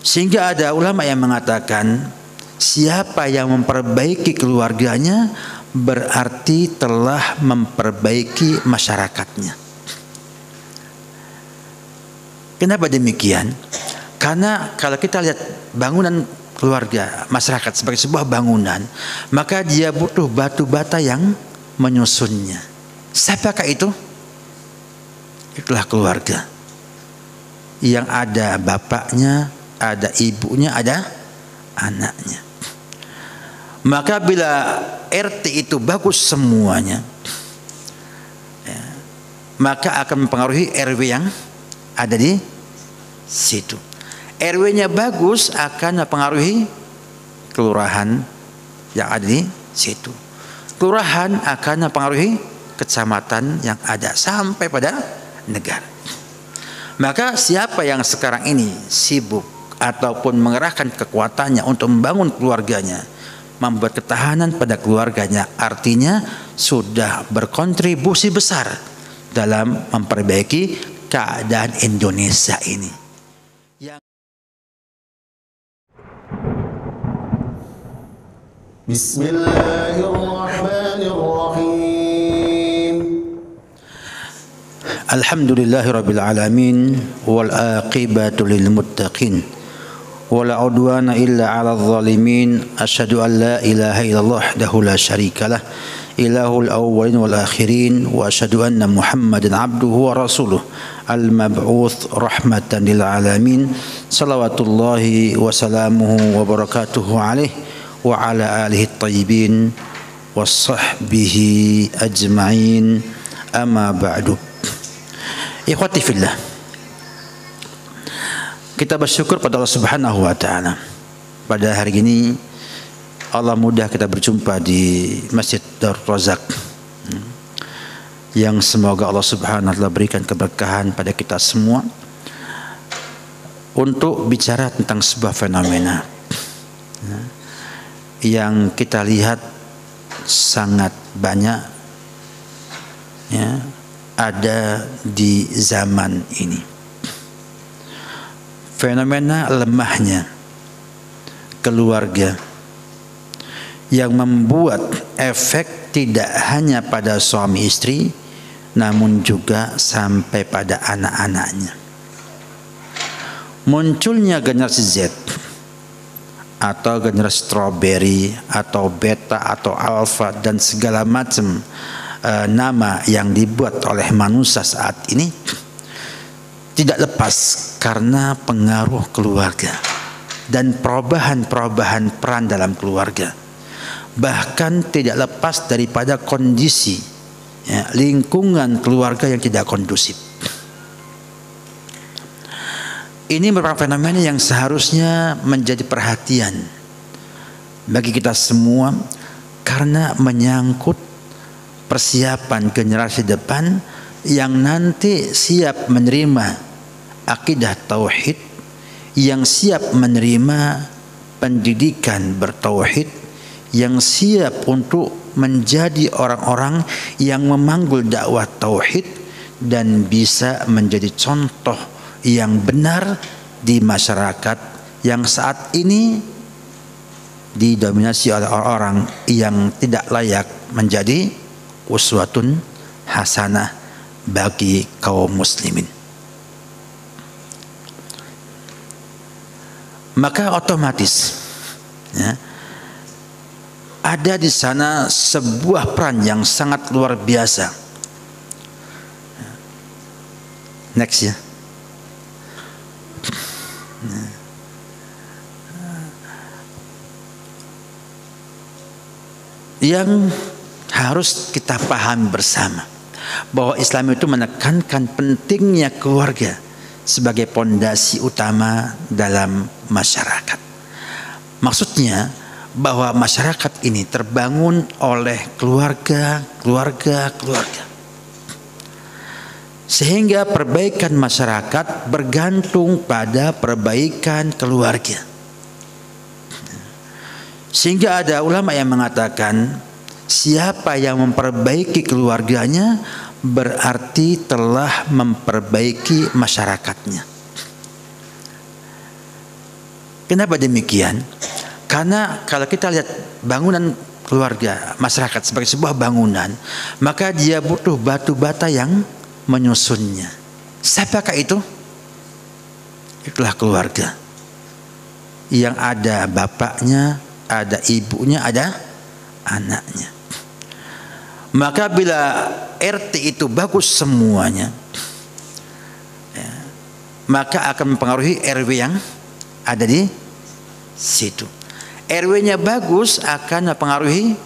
Sehingga ada ulama yang mengatakan siapa yang memperbaiki keluarganya berarti telah memperbaiki masyarakatnya. Kenapa demikian? Karena kalau kita lihat bangunan keluarga, masyarakat sebagai sebuah bangunan, maka dia butuh batu bata yang menyusunnya. Siapakah itu? Itulah keluarga. Yang ada bapaknya, ada ibunya, ada anaknya. Maka bila RT itu bagus semuanya, ya, maka akan mempengaruhi RW yang ada di situ. RW-nya bagus akan mempengaruhi kelurahan yang ada di situ. Kelurahan akan mempengaruhi kecamatan yang ada sampai pada negara. Maka siapa yang sekarang ini sibuk ataupun mengerahkan kekuatannya untuk membangun keluarganya, membuat ketahanan pada keluarganya, artinya sudah berkontribusi besar dalam memperbaiki keadaan Indonesia ini. Bismillahirrahmanirrahim. Alhamdulillahirabbil alamin wal aqibatu lil muttaqin wala udwana illa 'alal zalimin. Asyhadu an la ilaha illallah wahdahu la syarikalah ilahul awwalin wal akhirin wa asyhadu anna Muhammadan abduhu wa rasuluh al mab'uts rahmatan lil alamin. Shalawatullahi wa salamuhu wa barakatuhu alaihi wa ala alihi thayyibin wa sahbihi ajma'in. Amma ba'du. Ikhwati fillah, kita bersyukur pada Allah Subhanahu wa taala. Pada hari ini Allah mudah kita berjumpa di Masjid Darul Razak, yang semoga Allah Subhanahu wa taala berikan keberkahan pada kita semua untuk bicara tentang sebuah fenomena yang kita lihat sangat banyak ya, ada di zaman ini. Fenomena lemahnya keluarga yang membuat efek tidak hanya pada suami istri, namun juga sampai pada anak-anaknya. Munculnya generasi Z atau generasi strawberry atau beta atau alpha dan segala macam nama yang dibuat oleh manusia saat ini tidak lepas karena pengaruh keluarga dan perubahan-perubahan peran dalam keluarga. Bahkan tidak lepas daripada kondisi ya, lingkungan keluarga yang tidak kondusif. Ini merupakan fenomena yang seharusnya menjadi perhatian bagi kita semua karena menyangkut persiapan generasi depan yang nanti siap menerima akidah tauhid, yang siap menerima pendidikan bertauhid, yang siap untuk menjadi orang-orang yang memanggul dakwah tauhid dan bisa menjadi contoh yang benar di masyarakat yang saat ini didominasi oleh orang-orang yang tidak layak menjadi uswatun hasanah bagi kaum muslimin. Maka otomatis ya, ada di sana sebuah peran yang sangat luar biasa. Next ya. Yang harus kita pahami bersama bahwa Islam itu menekankan pentingnya keluarga sebagai pondasi utama dalam masyarakat. Maksudnya bahwa masyarakat ini terbangun oleh keluarga. Sehingga perbaikan masyarakat bergantung pada perbaikan keluarga. Sehingga ada ulama yang mengatakan siapa yang memperbaiki keluarganya berarti telah memperbaiki masyarakatnya. Kenapa demikian? Karena kalau kita lihat bangunan keluarga, masyarakat sebagai sebuah bangunan, maka dia butuh batu bata yang menyusunnya. Siapakah itu? Itulah keluarga. Yang ada bapaknya, ada ibunya, ada anaknya. Maka bila RT itu bagus semuanya, ya, maka akan mempengaruhi RW yang ada di situ. RW-nya bagus akan mempengaruhi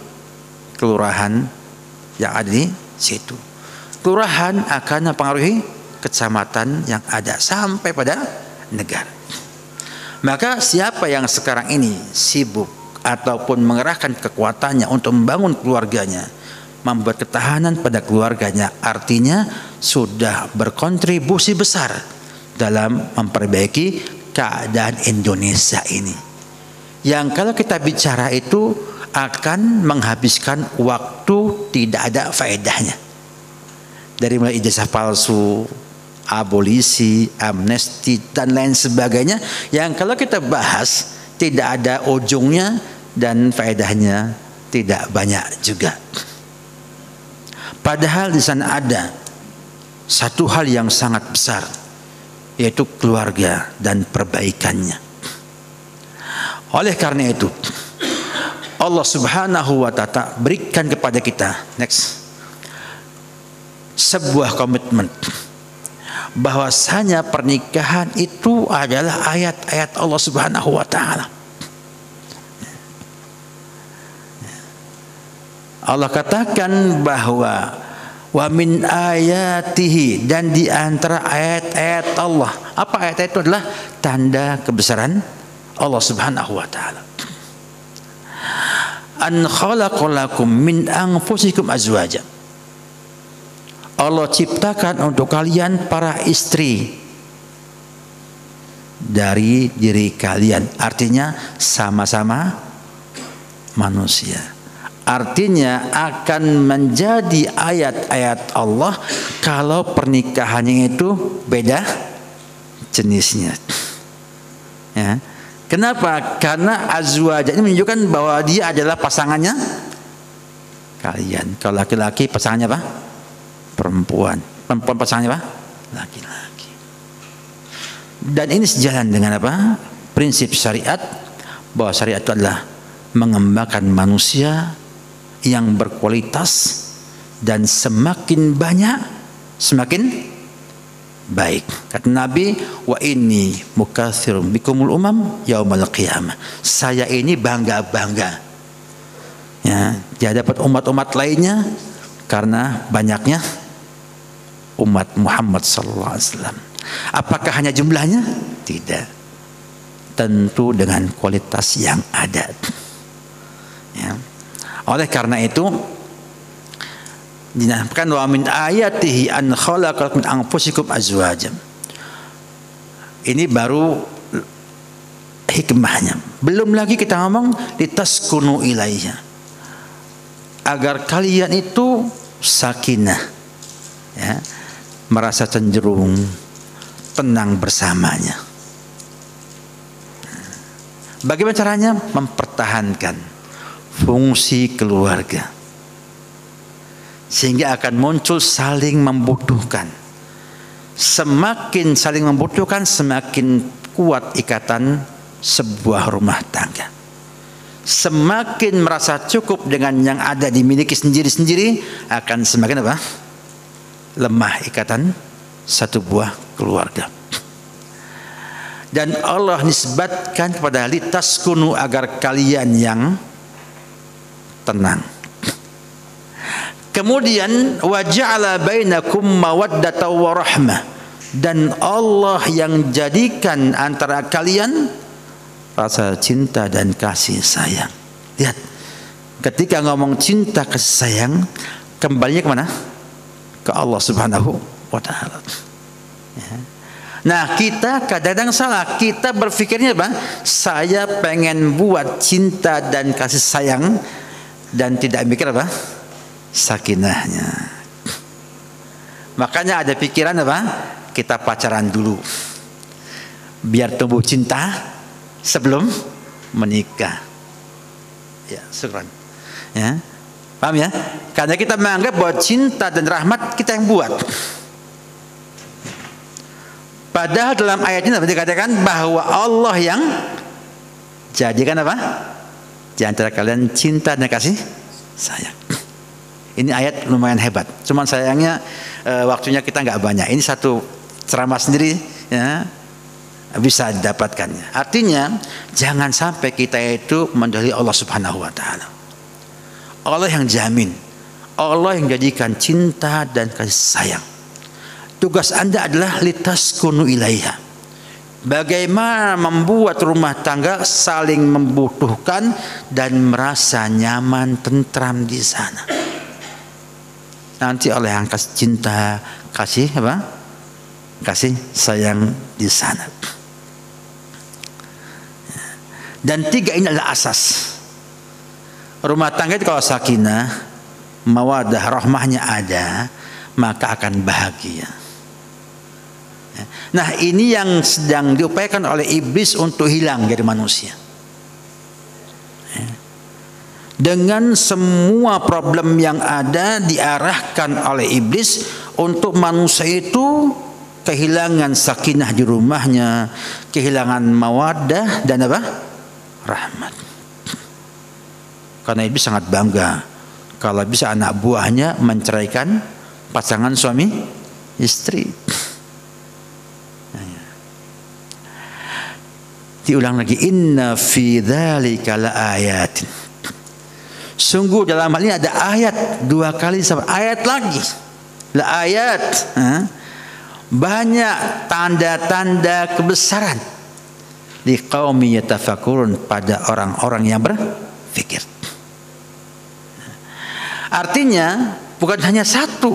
kelurahan yang ada di situ. Kelurahan akan mempengaruhi kecamatan yang ada sampai pada negara. Maka siapa yang sekarang ini sibuk ataupun mengerahkan kekuatannya untuk membangun keluarganya, membuat ketahanan pada keluarganya, artinya sudah berkontribusi besar dalam memperbaiki keadaan Indonesia ini. Yang kalau kita bicara itu akan menghabiskan waktu tidak ada faedahnya. Dari mulai ijazah palsu, abolisi, amnesti dan lain sebagainya, yang kalau kita bahas tidak ada ujungnya dan faedahnya tidak banyak juga. Padahal di sana ada satu hal yang sangat besar, yaitu keluarga dan perbaikannya. Oleh karena itu, Allah Subhanahu wa Ta'ala berikan kepada kita sebuah komitmen bahwasanya pernikahan itu adalah ayat-ayat Allah Subhanahu wa Ta'ala. Allah katakan bahwa wa min ayatihi, dan di antara ayat-ayat Allah. Apa ayat itu? Adalah tanda kebesaran Allah Subhanahu wa Ta'ala. An khalaqalakum min anfusikum azwaja. Allah ciptakan untuk kalian para istri dari diri kalian. Artinya sama-sama manusia. Artinya akan menjadi ayat-ayat Allah kalau pernikahannya itu beda jenisnya. Ya. Kenapa? Karena azwaj ini menunjukkan bahwa dia adalah pasangannya kalian. Kalau laki-laki pasangannya apa? Perempuan. Perempuan pasangannya apa? Laki-laki. Dan ini sejalan dengan apa? Prinsip syariat, bahwa syariat itu adalah mengembangkan manusia yang berkualitas, dan semakin banyak semakin baik. Kata Nabi, wa inni mukatsirun bikumul umam yaumal qiyamah. Saya ini bangga-bangga ya di hadapan umat-umat lainnya karena banyaknya umat Muhammad sallallahu alaihi wasallam. Apakah hanya jumlahnya? Tidak. Tentu dengan kualitas yang ada. Ya. Oleh karena itu dinamakan wa min ayatihi an khalaqakum min anfusikum azwajan. Ini baru hikmahnya. Belum lagi kita ngomong litaskunu ilaiha, agar kalian itu sakinah, ya, merasa cenderung tenang bersamanya. Bagaimana caranya? Mempertahankan fungsi keluarga, sehingga akan muncul saling membutuhkan. Semakin saling membutuhkan, semakin kuat ikatan sebuah rumah tangga. Semakin merasa cukup dengan yang ada dimiliki sendiri-sendiri, akan semakin apa? Lemah ikatan satu buah keluarga. Dan Allah nisbatkan kepada litaskunu, agar kalian yang tenang. Kemudian wa ja'ala bainakum mawaddatan wa rahmah, dan Allah yang jadikan antara kalian rasa cinta dan kasih sayang. Lihat, ketika ngomong cinta kasih sayang, kembalinya kemana? Ke Allah Subhanahu wa Ta'ala. Ya. Nah, kita kadang-kadang salah. Kita berpikirnya apa? Saya pengen buat cinta dan kasih sayang, dan tidak mikir apa? Sakinahnya. Makanya ada pikiran apa? Kita pacaran dulu biar tumbuh cinta, sebelum menikah. Ya, syukran. Ya. Paham ya? Karena kita menganggap bahwa cinta dan rahmat kita yang buat. Padahal dalam ayat ini dikatakan bahwa Allah yang jadikan apa? Di antara kalian cinta dan kasih sayang. Ini ayat lumayan hebat. Cuman sayangnya waktunya kita nggak banyak. Ini satu ceramah sendiri, ya, bisa didapatkannya. Artinya jangan sampai kita itu mendahului Allah Subhanahu Wa Taala. Allah yang jamin, Allah yang jadikan cinta dan kasih sayang. Tugas Anda adalah litaskunu ilaiha. Bagaimana membuat rumah tangga saling membutuhkan dan merasa nyaman, tentram di sana. Nanti Allah yang kasih cinta, kasih apa? Kasih sayang di sana. Dan 3 ini adalah asas. Rumah tangga itu kalau sakinah, mawaddah, rahmahnya ada, maka akan bahagia. Nah, ini yang sedang diupayakan oleh iblis untuk hilang dari manusia. Dengan semua problem yang ada diarahkan oleh iblis untuk manusia itu kehilangan sakinah di rumahnya, kehilangan mawaddah dan apa? Rahmat. Karena iblis sangat bangga kalau bisa anak buahnya menceraikan pasangan suami istri. Diulang lagi, inna fi dzalika laayatin. Sungguh dalam hal ini ada ayat, 2 kali sama ayat lagi. La ayat, banyak tanda-tanda kebesaran di qaumi yatafakkurun, pada orang-orang yang berpikir. Artinya bukan hanya satu,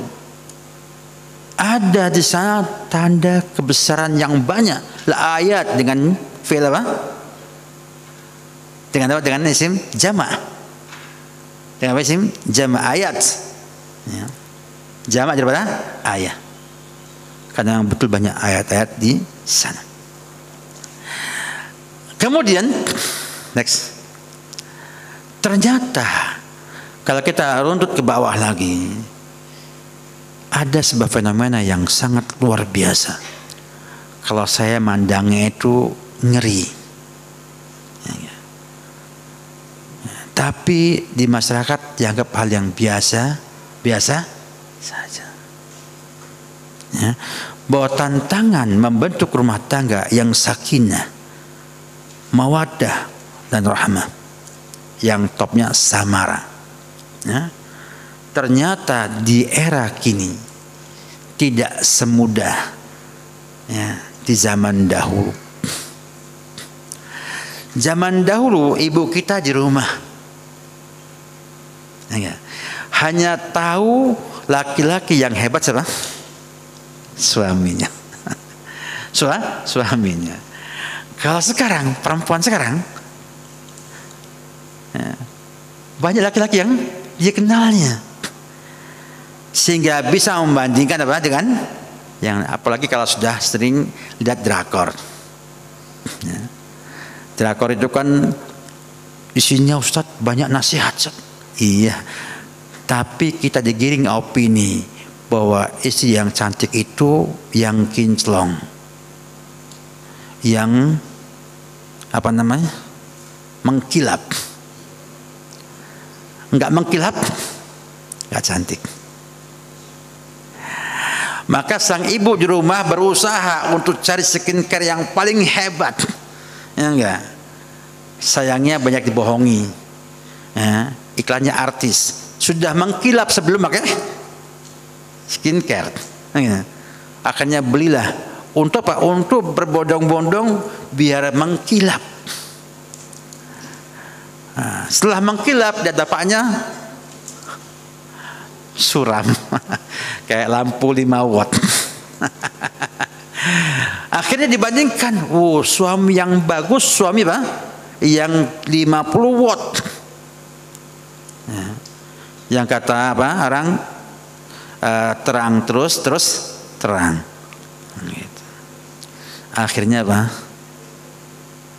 ada di sana tanda kebesaran yang banyak. La ayat dengan fi'il apa? Dengan apa? Dengan isim jama'. Dengan isim jama' ayat. Ya. Jama' daripada ayat. Karena betul banyak ayat-ayat di sana. Kemudian next. Ternyata kalau kita runtut ke bawah lagi, ada sebuah fenomena yang sangat luar biasa. Kalau saya mandangnya itu ngeri. Tapi di masyarakat dianggap hal yang biasa saja. Ya. Bahwa tantangan membentuk rumah tangga yang sakinah, mawaddah dan rahmah, yang topnya samara. Ya. Ternyata di era kini tidak semudah, ya, di zaman dahulu. Zaman dahulu ibu kita di rumah, ya, hanya tahu laki-laki yang hebat siapa? Suaminya. Suaminya. Kalau sekarang, perempuan sekarang, ya, banyak laki-laki yang dia kenalnya, sehingga bisa membandingkan apa dengan yang, apalagi kalau sudah sering lihat drakor. Ya. Drakor itu kan isinya Ustadz banyak nasihat. Iya, tapi kita digiring opini bahwa istri yang cantik itu yang kinclong, yang apa namanya, mengkilap. Enggak mengkilap, enggak cantik. Maka sang ibu di rumah berusaha untuk cari skincare yang paling hebat, ya enggak. Sayangnya banyak dibohongi, ya, iklannya artis, sudah mengkilap sebelum pakai skincare, ya. Akhirnya belilah untuk apa? Untuk berbondong-bondong biar mengkilap. Nah, setelah mengkilap dia dapatnya suram kayak lampu 5 watt. Akhirnya dibandingkan, suami yang bagus, suami apa? Yang 50 watt. Nah, yang kata apa? Orang terang terus terang. Gitu. Akhirnya apa?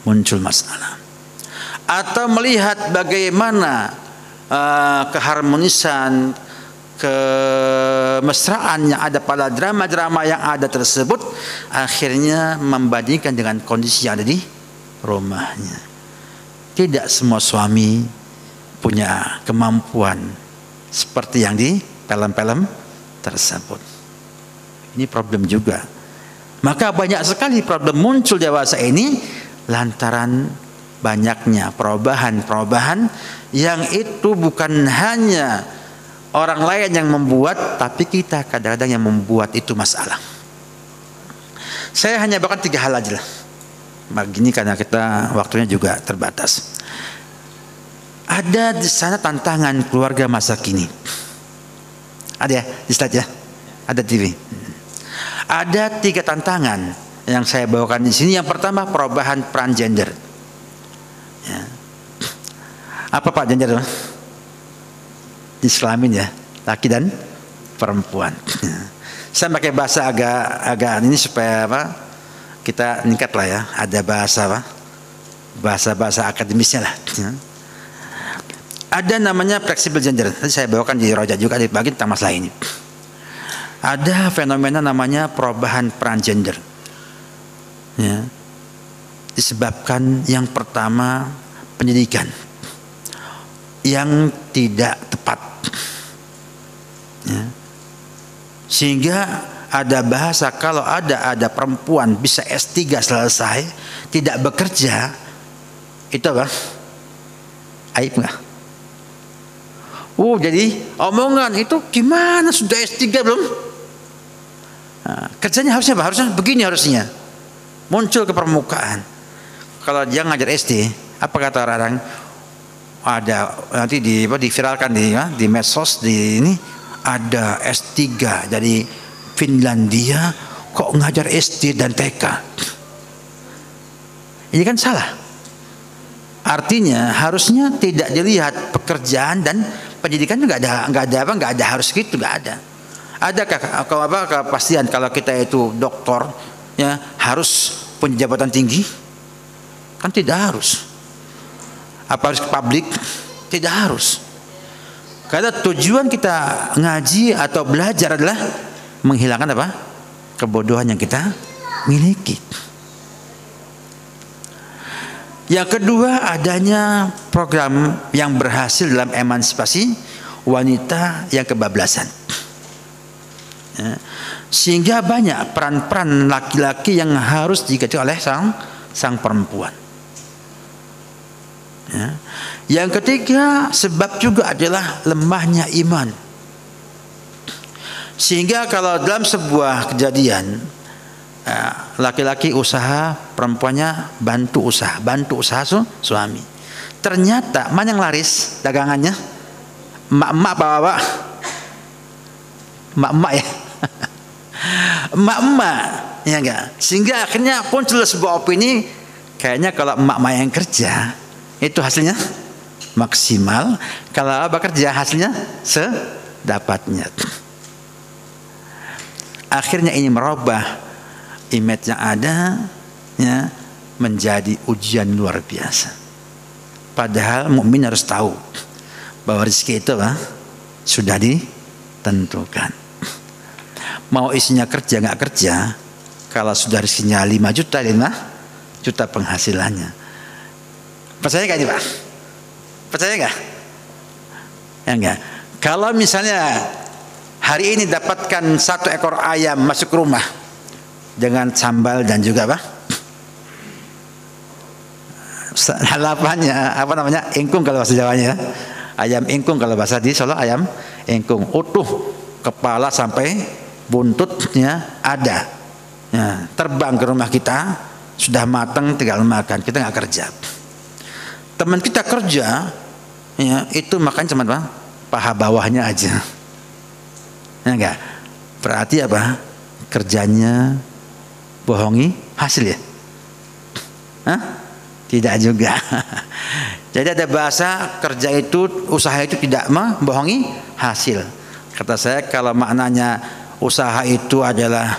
muncul masalah. Atau melihat bagaimana keharmonisan, kemesraan yang ada pada drama-drama yang ada tersebut, akhirnya membandingkan dengan kondisi yang ada di rumahnya. Tidak semua suami punya kemampuan seperti yang di film-film tersebut. Ini problem juga. Maka banyak sekali problem muncul dewasa ini lantaran banyaknya perubahan-perubahan yang itu bukan hanya orang lain yang membuat, tapi kita kadang-kadang yang membuat itu masalah. Saya hanya bahkan 3 hal aja lah. Begini karena kita waktunya juga terbatas. Ada di sana tantangan keluarga masa kini. Ada ya di slide ya? Ada TV. Ada 3 tantangan yang saya bawakan di sini. Yang pertama perubahan peran gender. Ya. Apa Pak gender? Islamin ya, laki dan perempuan. Saya pakai bahasa agak ini supaya apa? Kita meningkat lah ya. Ada bahasa apa? Bahasa akademisnya lah. Ada namanya fleksibel gender. Tadi saya bawakan di Roja juga di bagian tentang masalah ini. Ada fenomena namanya perubahan peran gender. Ya. Disebabkan yang pertama pendidikan yang tidak tepat. Ya. Sehingga ada bahasa kalau ada perempuan bisa S3 selesai tidak bekerja, itu apa? Aib nggak? Jadi omongan itu gimana sudah S3 belum? Nah, kerjanya harusnya apa? Harusnya begini harusnya. Muncul ke permukaan. Kalau dia ngajar SD, apa kata orang? Ada nanti diviralkan di medsos di ini ada S3 dari Finlandia kok ngajar SD dan TK. Ini kan salah. Artinya harusnya tidak dilihat pekerjaan dan pendidikan nggak ada harus gitu, nggak ada. Adakah kepastian kalau kita itu doktor ya harus punya jabatan tinggi? Kan tidak harus. Apa harus ke publik? Tidak harus. Karena tujuan kita ngaji atau belajar adalah menghilangkan apa? Kebodohan yang kita miliki. Yang kedua, adanya program yang berhasil dalam emansipasi wanita yang kebablasan. Ya. Sehingga banyak peran-peran laki-laki yang harus diganti oleh sang perempuan. Ya. Yang ketiga, sebab juga adalah lemahnya iman. Sehingga kalau dalam sebuah kejadian laki-laki usaha, perempuannya bantu usaha suami. Ternyata mana yang laris dagangannya? Emak-emak bapak, emak-emak ya, emak-emak ya enggak. Sehingga akhirnya muncul sebuah opini, kayaknya kalau emak-emak yang kerja itu hasilnya maksimal, kalau bekerja hasilnya sedapatnya. Akhirnya ini merubah image yang ada ya, menjadi ujian luar biasa. Padahal mukmin harus tahu bahwa rezeki itu sudah ditentukan. Mau isinya kerja nggak kerja, kalau sudah rezekinya 5 juta penghasilannya. Percaya nggak ini Pak? Percaya nggak? Ya enggak. Kalau misalnya hari ini dapatkan 1 ekor ayam masuk rumah dengan sambal dan juga apa? Halapannya apa namanya? Ingkung kalau bahasa Jawanya. Ayam ingkung kalau bahasa di Solo ayam ingkung. Utuh kepala sampai buntutnya ada. Ya, terbang ke rumah kita sudah matang tinggal makan. Kita nggak kerja. Teman kita kerja ya, itu makan cuma apa? Paha bawahnya aja. Ya enggak? Berarti apa? Kerjanya bohongi hasil ya? Hah? Tidak juga. Jadi ada bahasa kerja itu, usaha itu tidak membohongi hasil. Kata saya kalau maknanya usaha itu adalah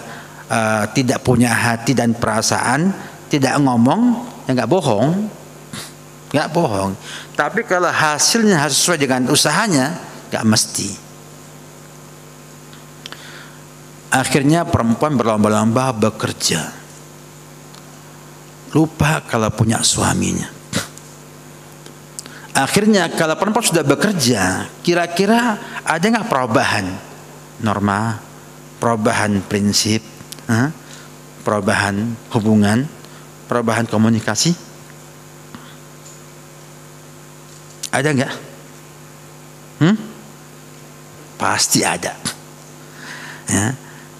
tidak punya hati dan perasaan, tidak ngomong, ya nggak bohong, nggak bohong. Tapi kalau hasilnya harus sesuai dengan usahanya, nggak mesti. Akhirnya perempuan berlomba-lomba bekerja, lupa kalau punya suaminya. Akhirnya kalau perempuan sudah bekerja, kira-kira ada nggak perubahan norma, perubahan prinsip, perubahan hubungan, perubahan komunikasi? Ada nggak? Pasti ada. Ya.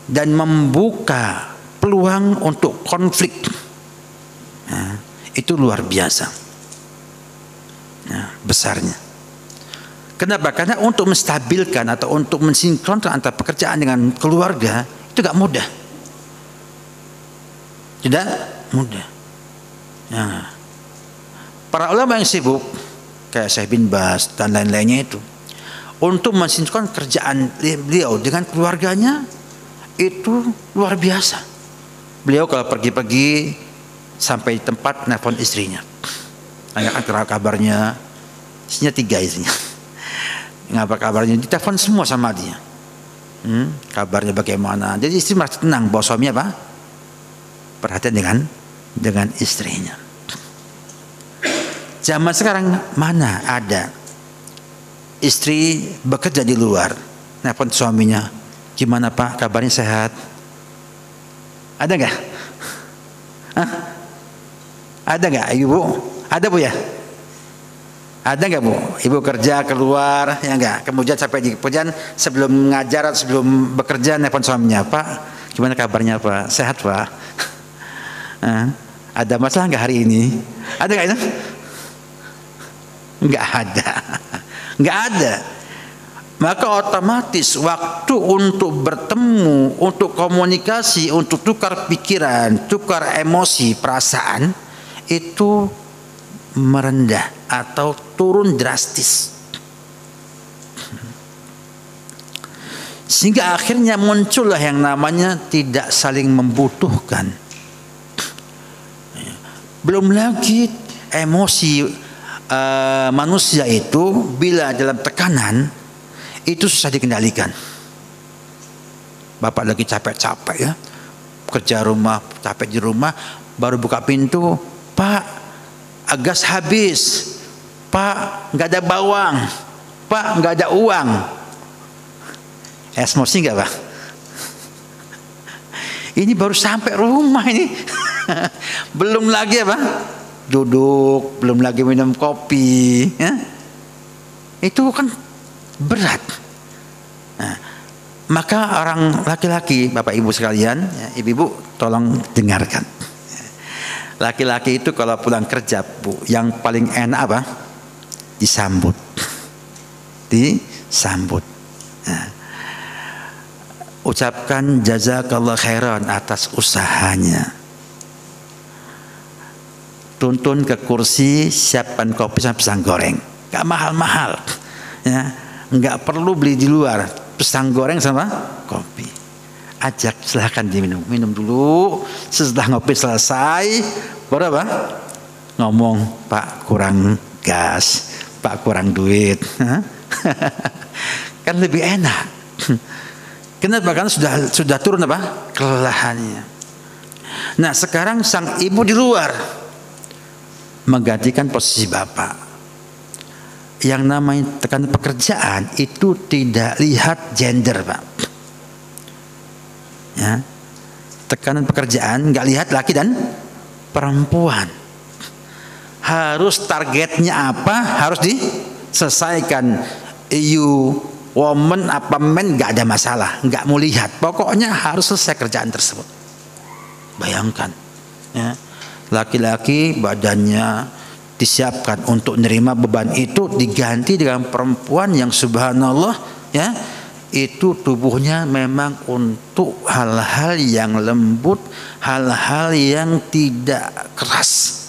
Dan membuka peluang untuk konflik, ya, itu luar biasa, ya, besarnya. Kenapa? Karena untuk menstabilkan atau untuk mensinkronkan antara pekerjaan dengan keluarga itu gak mudah, tidak mudah. Ya. Para ulama yang sibuk kayak Syekh bin Baz dan lain-lainnya itu untuk mensinkronkan kerjaan beliau dengan keluarganya itu luar biasa. Beliau kalau pergi-pergi sampai tempat nelfon istrinya, tanyakan kabarnya, isinya 3 isinya. Ngapa kabarnya? Ditelepon semua sama dia. Kabarnya bagaimana? Jadi istri merasa tenang bahwa suami apa? Perhatian dengan istrinya. Zaman sekarang mana ada istri bekerja di luar, nelfon suaminya, gimana Pak, kabarnya sehat? Ada nggak? Ada nggak Ibu? Ada Bu ya? Ada nggak Bu? Ibu kerja keluar ya nggak? Kemudian sampai di kemudian sebelum ngajar atau sebelum bekerja nelfon suaminya, Pak, gimana kabarnya Pak? Sehat Pak? Ada masalah nggak hari ini? Ada nggak itu? Nggak ada, nggak ada. Maka otomatis waktu untuk bertemu, untuk komunikasi, untuk tukar pikiran, tukar emosi, perasaan itu merendah atau turun drastis. Sehingga akhirnya muncullah yang namanya tidak saling membutuhkan. Belum lagi emosi manusia itu bila dalam tekanan itu susah dikendalikan. Bapak lagi capek-capek ya, kerja rumah, capek di rumah, baru buka pintu, Pak, gas habis, Pak, nggak ada bawang, Pak, nggak ada uang. Emosi nggak Pak? Ini baru sampai rumah ini, belum lagi apa? Duduk, belum lagi minum kopi, ya? Itu kan berat. Nah, maka orang laki-laki, Bapak Ibu sekalian, ya, Ibu-ibu tolong dengarkan. Laki-laki itu kalau pulang kerja Bu, yang paling enak apa? Disambut, disambut. Nah, ucapkan jazakallah khairan atas usahanya. Tuntun ke kursi, siapkan kopi sama pisang goreng, gak mahal-mahal, ya, nggak perlu beli di luar, pisang goreng sama kopi, ajak silahkan diminum, minum dulu. Setelah ngopi selesai, baru apa? Ngomong, Pak kurang gas, Pak kurang duit, kan lebih enak. Kenapa? Karena sudah turun apa? Kelelahannya. Nah sekarang sang ibu di luar menggantikan posisi bapak. Yang namanya tekanan pekerjaan itu tidak lihat gender Pak. Ya, tekanan pekerjaan nggak lihat laki dan perempuan. Harus targetnya apa? Harus diselesaikan. You woman apa men nggak ada masalah, nggak mau lihat. Pokoknya harus selesai kerjaan tersebut. Bayangkan, ya. Laki-laki badannya disiapkan untuk menerima beban itu, diganti dengan perempuan yang subhanallah ya, itu tubuhnya memang untuk hal-hal yang lembut, hal-hal yang tidak keras.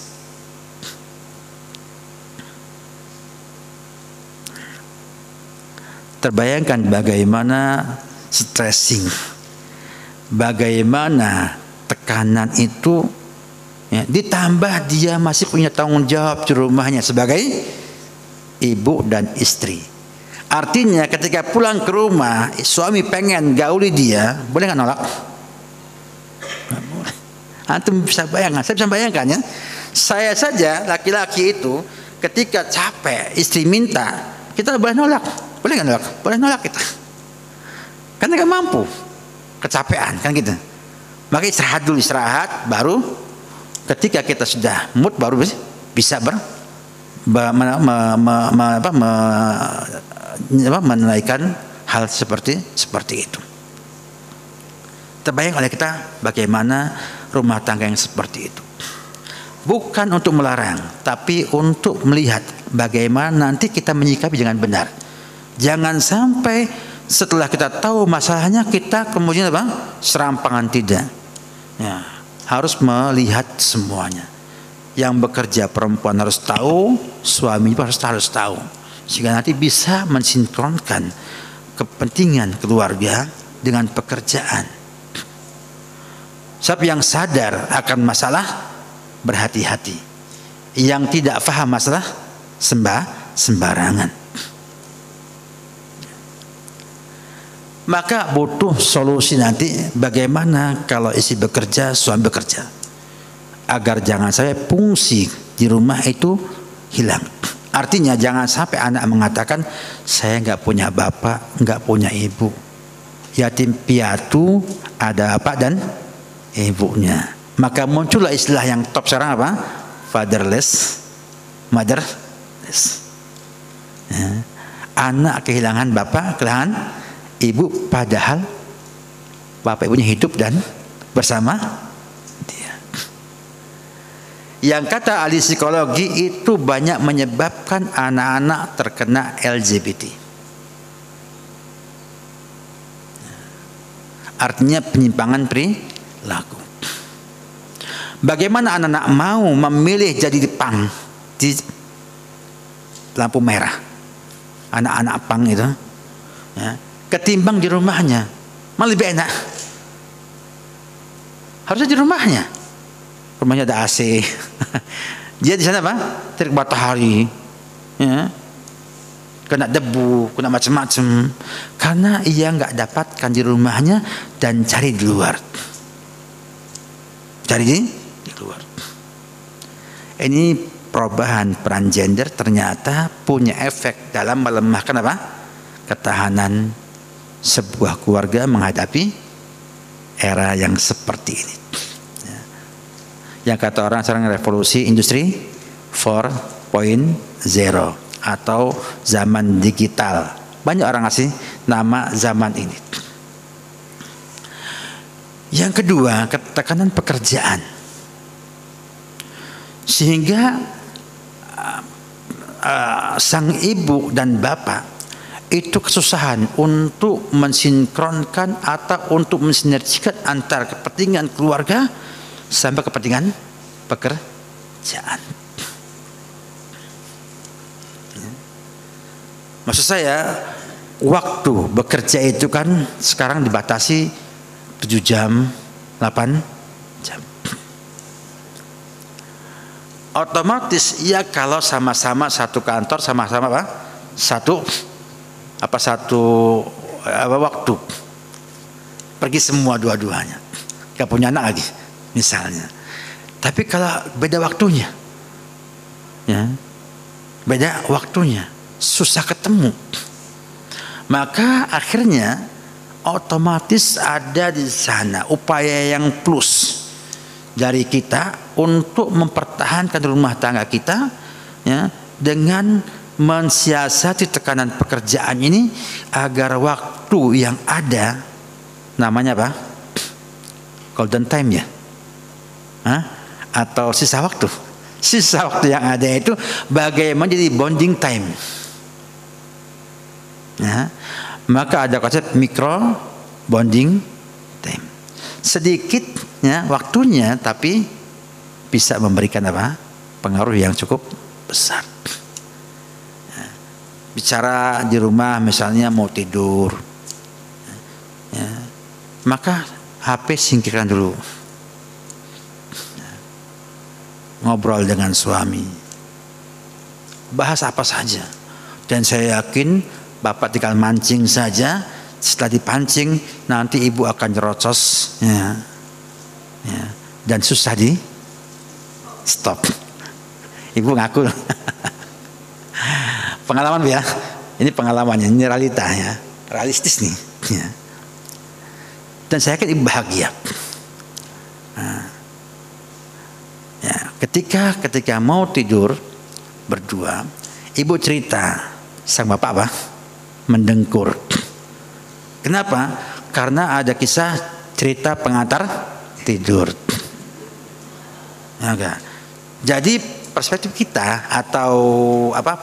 Terbayangkan bagaimana stressing, bagaimana tekanan itu, ya, Ya, ditambah dia masih punya tanggung jawab di rumahnya sebagai ibu dan istri. Artinya ketika pulang ke rumah, suami pengen gauli dia, boleh nggak nolak? Nggak boleh. Antum bisa bayangkan, saya bisa bayangkan ya. Saya saja laki-laki itu ketika capek, istri minta, kita boleh nolak. Boleh nggak nolak? Boleh nolak kita. Karena nggak mampu, kecapean kan gitu. Maka istirahat dulu, istirahat, baru ketika kita sudah mood baru bisa menunaikan hal seperti itu. Terbayang oleh kita bagaimana rumah tangga yang seperti itu. Bukan untuk melarang, tapi untuk melihat bagaimana nanti kita menyikapi dengan benar. Jangan sampai setelah kita tahu masalahnya kita kemudian serampangan, tidak. Ya, harus melihat semuanya. Yang bekerja perempuan harus tahu, suami harus tahu, sehingga nanti bisa mensinkronkan kepentingan keluarga dengan pekerjaan. Siapa yang sadar akan masalah berhati-hati, yang tidak paham masalah sembarangan. Maka butuh solusi nanti bagaimana kalau istri bekerja, suami bekerja, agar jangan sampai fungsi di rumah itu hilang. Artinya jangan sampai anak mengatakan saya nggak punya bapak, nggak punya ibu, yatim piatu, ada bapak dan ibunya. Maka muncullah istilah yang top sekarang apa? Fatherless, motherless. Ya. Anak kehilangan bapak, kehilangan ibu, padahal bapak ibunya hidup dan bersama dia. Yang kata ahli psikologi itu banyak menyebabkan anak-anak terkena LGBT. Artinya penyimpangan perilaku. Bagaimana anak-anak mau memilih jadi pang di lampu merah, anak-anak pang itu, ya, ketimbang di rumahnya, malah lebih enak. Harusnya di rumahnya ada AC. Dia di sana terik matahari, ya, kena debu, kena macam-macam, karena ia nggak dapatkan di rumahnya dan cari di luar, cari di luar. Ini perubahan peran gender ternyata punya efek dalam melemahkan ketahanan sebuah keluarga menghadapi era yang seperti ini. Yang kata orang sekarang revolusi industri 4.0 atau zaman digital. Banyak orang ngasih nama zaman ini. Yang kedua, ketekanan pekerjaan. Sehingga sang ibu dan bapak itu kesusahan untuk mensinkronkan atau untuk mensinergikan antara kepentingan keluarga sampai kepentingan pekerjaan. Maksud saya, waktu bekerja itu kan sekarang dibatasi 7 jam, 8 jam. Otomatis ya kalau sama-sama satu kantor, sama-sama satu waktu, pergi semua dua-duanya, gak punya anak lagi misalnya. Tapi kalau beda waktunya, ya, beda waktunya, susah ketemu, maka akhirnya otomatis ada di sana upaya yang plus dari kita untuk mempertahankan rumah tangga kita, ya, dengan mensiasati tekanan pekerjaan ini agar waktu yang ada, namanya apa? Golden time, ya, atau sisa waktu yang ada itu bagaimana jadi bonding time, ya. Maka ada konsep micro bonding time, sedikit, ya, waktunya, tapi bisa memberikan pengaruh yang cukup besar. Bicara di rumah misalnya mau tidur, ya, maka HP singkirkan dulu. ngobrol dengan suami. Bahas apa saja. Dan saya yakin bapak tinggal mancing saja, setelah dipancing nanti ibu akan nyerocos, ya. Dan susah di stop. Ibu ngaku. Pengalaman ya, ini pengalamannya, ini realita ya, realistis nih. Ya. Dan saya yakin ibu bahagia. Ya, ketika mau tidur berdua, ibu cerita, sang bapak apa? Mendengkur. Kenapa? Karena ada kisah cerita pengantar tidur. Ya, jadi perspektif kita atau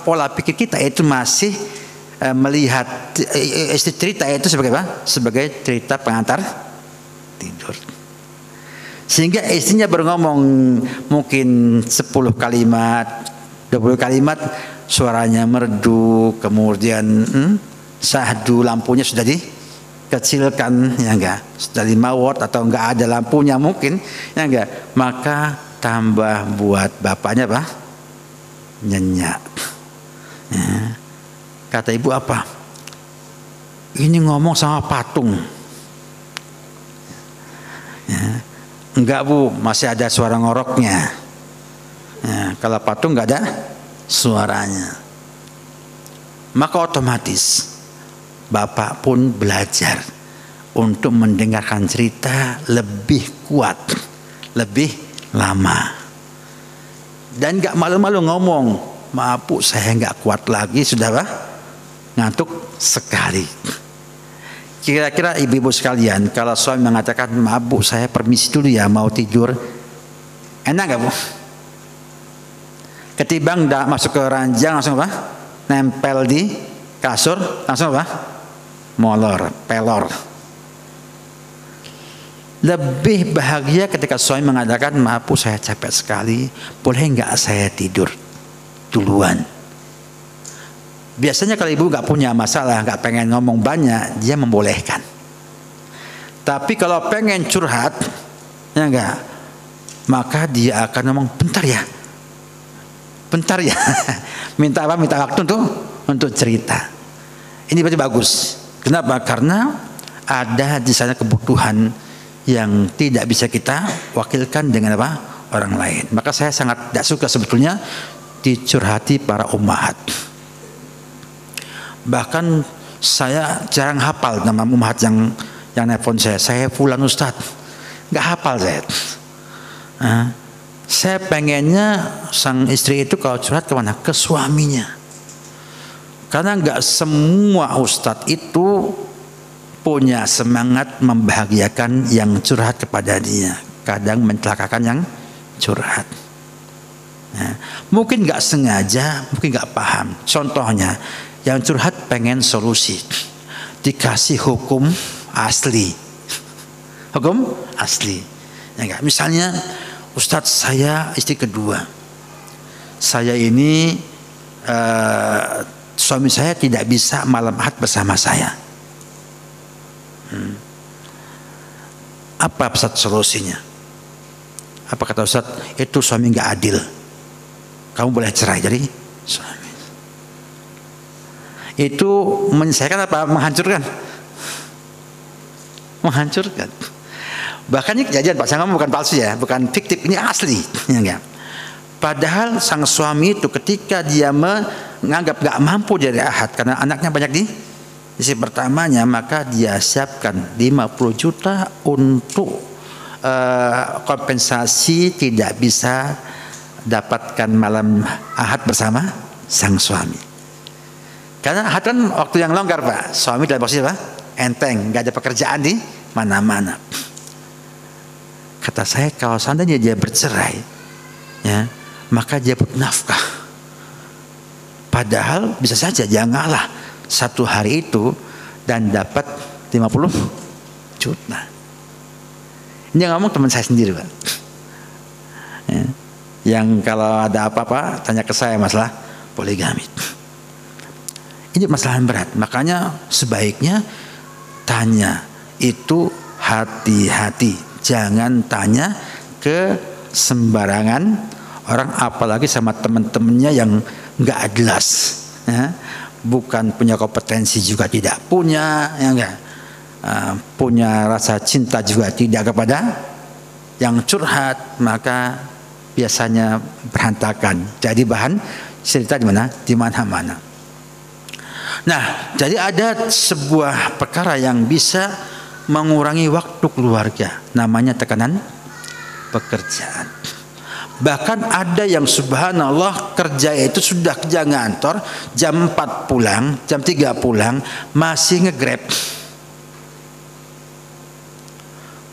pola pikir kita itu masih melihat cerita itu sebagai apa? Sebagai cerita pengantar tidur. Sehingga istrinya berngomong mungkin 10 kalimat, 20 kalimat, suaranya merdu, kemudian syahdu, lampunya sudah dikecilkan, ya enggak, sudah 5 watt atau enggak ada lampunya mungkin, ya enggak, maka tambah buat bapaknya apa? Nyenyak. Ya. Kata ibu apa? Ini ngomong sama patung. Ya. Enggak bu, masih ada suara ngoroknya. Ya, kalau patung enggak ada suaranya. Maka otomatis bapak pun belajar untuk mendengarkan cerita lebih kuat, lebih lama. Dan enggak malu-malu ngomong, maaf bu saya enggak kuat lagi, sudah bah? Ngantuk sekali. Kira-kira ibu-ibu sekalian, kalau suami mengatakan maaf bu saya permisi dulu ya mau tidur, enak gak bu? Ketimbang masuk ke ranjang langsung apa? Nempel di kasur langsung apa? Molor, pelor. Lebih bahagia ketika suami mengatakan maaf bu saya capek sekali, boleh nggak saya tidur duluan? Biasanya kalau ibu nggak punya masalah, nggak pengen ngomong banyak, dia membolehkan. Tapi kalau pengen curhat, ya enggak, maka dia akan ngomong bentar ya, minta apa? Minta waktu untuk cerita. Ini berarti bagus. Kenapa? Karena ada di sana kebutuhan yang tidak bisa kita wakilkan dengan apa? Orang lain. Maka saya sangat tidak suka sebetulnya dicurhati para ummahat. Bahkan saya jarang hafal nama ummahat yang nelfon saya fulan ustad, nggak hafal saya. Saya pengennya sang istri itu kalau curhat kemana? Ke suaminya. Karena nggak semua ustadz itu punya semangat membahagiakan yang curhat kepada dia. Kadang mencelakakan yang curhat. Mungkin nggak sengaja, mungkin nggak paham. Contohnya, yang curhat pengen solusi, dikasih hukum asli, hukum asli. Ya enggak? Misalnya, Ustadz saya istri kedua, saya ini suami saya tidak bisa malam Ahad bersama saya. Apa Ustadz solusinya? Apa kata Ustadz? Itu suami nggak adil. Kamu boleh cerai dari suami. Itu menyelesaikan apa? Menghancurkan. Menghancurkan. Bahkan ini kejadian Pak, saya ngomong bukan palsu ya, bukan fiktif, ini asli. Ya enggak? Padahal sang suami itu ketika dia menganggap gak mampu dari Ahad karena anaknya banyak di istri pertamanya, maka dia siapkan 50 juta untuk kompensasi tidak bisa dapatkan malam Ahad bersama sang suami. Karena Ahad kan waktu yang longgar Pak, suami dalam posisi apa? Enteng, gak ada pekerjaan di mana-mana. Kata saya kalau seandainya dia bercerai, ya, maka dia butuh nafkah. Padahal bisa saja dia ngalah satu hari itu dan dapat 50 juta. Ini yang ngomong teman saya sendiri Pak. Ya, yang kalau ada apa-apa tanya ke saya masalah poligami. Ini masalah berat, makanya sebaiknya tanya itu hati-hati, jangan tanya ke sembarangan orang, apalagi sama teman-temannya yang nggak jelas, ya. Bukan punya kompetensi juga tidak punya, ya enggak. Punya rasa cinta juga tidak kepada yang curhat, maka biasanya berantakan. Jadi bahan cerita di mana? Di mana-mana. Nah, jadi ada sebuah perkara yang bisa mengurangi waktu keluarga, namanya tekanan pekerjaan. Bahkan ada yang subhanallah kerja itu sudah kerja ngantor, jam 4 pulang, jam 3 pulang, masih nge-Grab.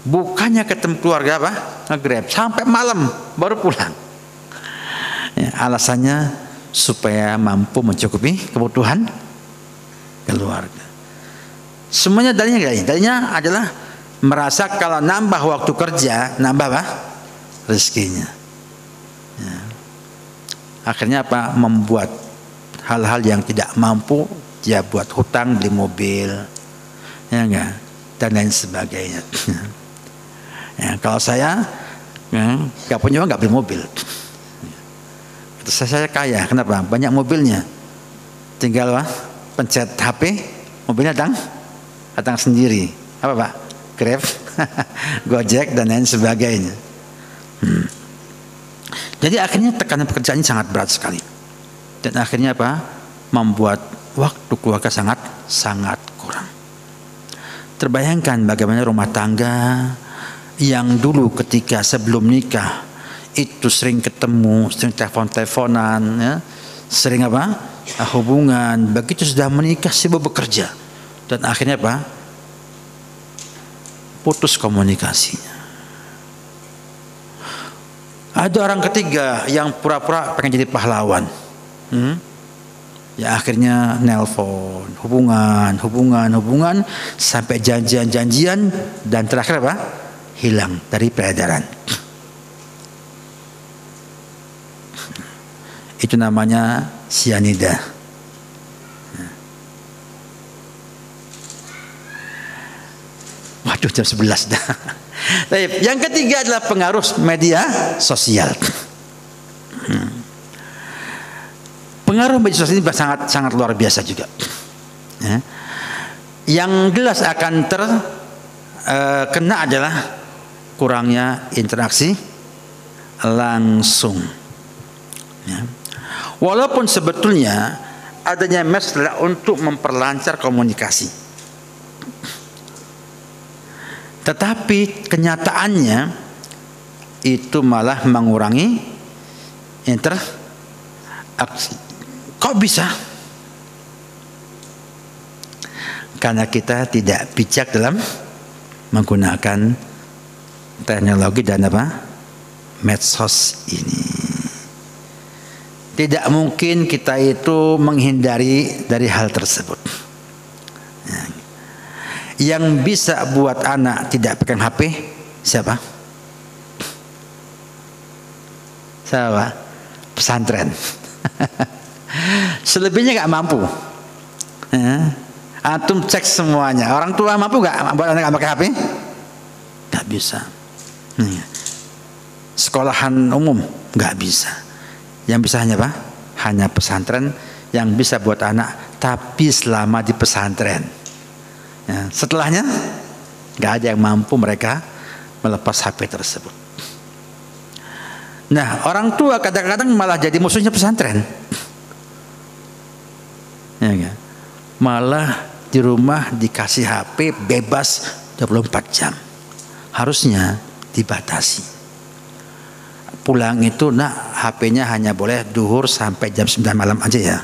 Bukannya ketemu keluarga apa? Nge-Grab sampai malam baru pulang. Ya, alasannya supaya mampu mencukupi kebutuhan keluarga. Semuanya dalilnya adalah merasa kalau nambah waktu kerja, nambah apa? Rezekinya. Ya. Akhirnya apa? Membuat hal-hal yang tidak mampu, dia buat hutang, beli mobil, ya enggak, dan lain sebagainya. Ya, kalau saya nggak punya uang, nggak beli mobil. Saya kaya, kenapa? Banyak mobilnya, tinggal pencet HP, mobilnya datang sendiri. Apa Pak? Grab, Gojek dan lain sebagainya. Jadi akhirnya tekanan pekerjaan ini sangat berat sekali, dan akhirnya apa? Membuat waktu keluarga sangat kurang. Terbayangkan bagaimana rumah tangga yang dulu ketika sebelum nikah itu sering ketemu, sering telepon-teleponan, ya, sering apa? Hubungan. Begitu sudah menikah sibuk bekerja, dan akhirnya apa? Putus komunikasinya. Ada orang ketiga yang pura-pura pengen jadi pahlawan, ya akhirnya nelpon, hubungan sampai janjian, dan terakhir apa? Hilang dari peredaran. Itu namanya sianida. Waduh, jam 11 dah. Yang ketiga adalah pengaruh media sosial. Pengaruh media sosial ini sangat luar biasa juga. Yang jelas akan terkena adalah kurangnya interaksi langsung. Walaupun sebetulnya adanya medsos untuk memperlancar komunikasi, tetapi kenyataannya itu malah mengurangi interaksi. Kok bisa? Karena kita tidak bijak dalam menggunakan teknologi dan apa? Medsos ini. Tidak mungkin kita itu menghindari dari hal tersebut. Yang bisa buat anak tidak pegang HP siapa? Siapa? Pesantren. Selebihnya nggak mampu. Antum cek semuanya. Orang tua mampu nggak buat anak pakai HP? Nggak bisa. Sekolahan umum nggak bisa. Yang bisa hanya apa? Hanya pesantren yang bisa buat anak, tapi selama di pesantren. Ya, setelahnya nggak ada yang mampu mereka melepas HP tersebut. Nah, orang tua kadang-kadang malah jadi musuhnya pesantren. Ya, kan? Malah di rumah dikasih HP bebas 24 jam. Harusnya dibatasi. Pulang itu HP-nya hanya boleh duhur sampai jam 9 malam aja ya.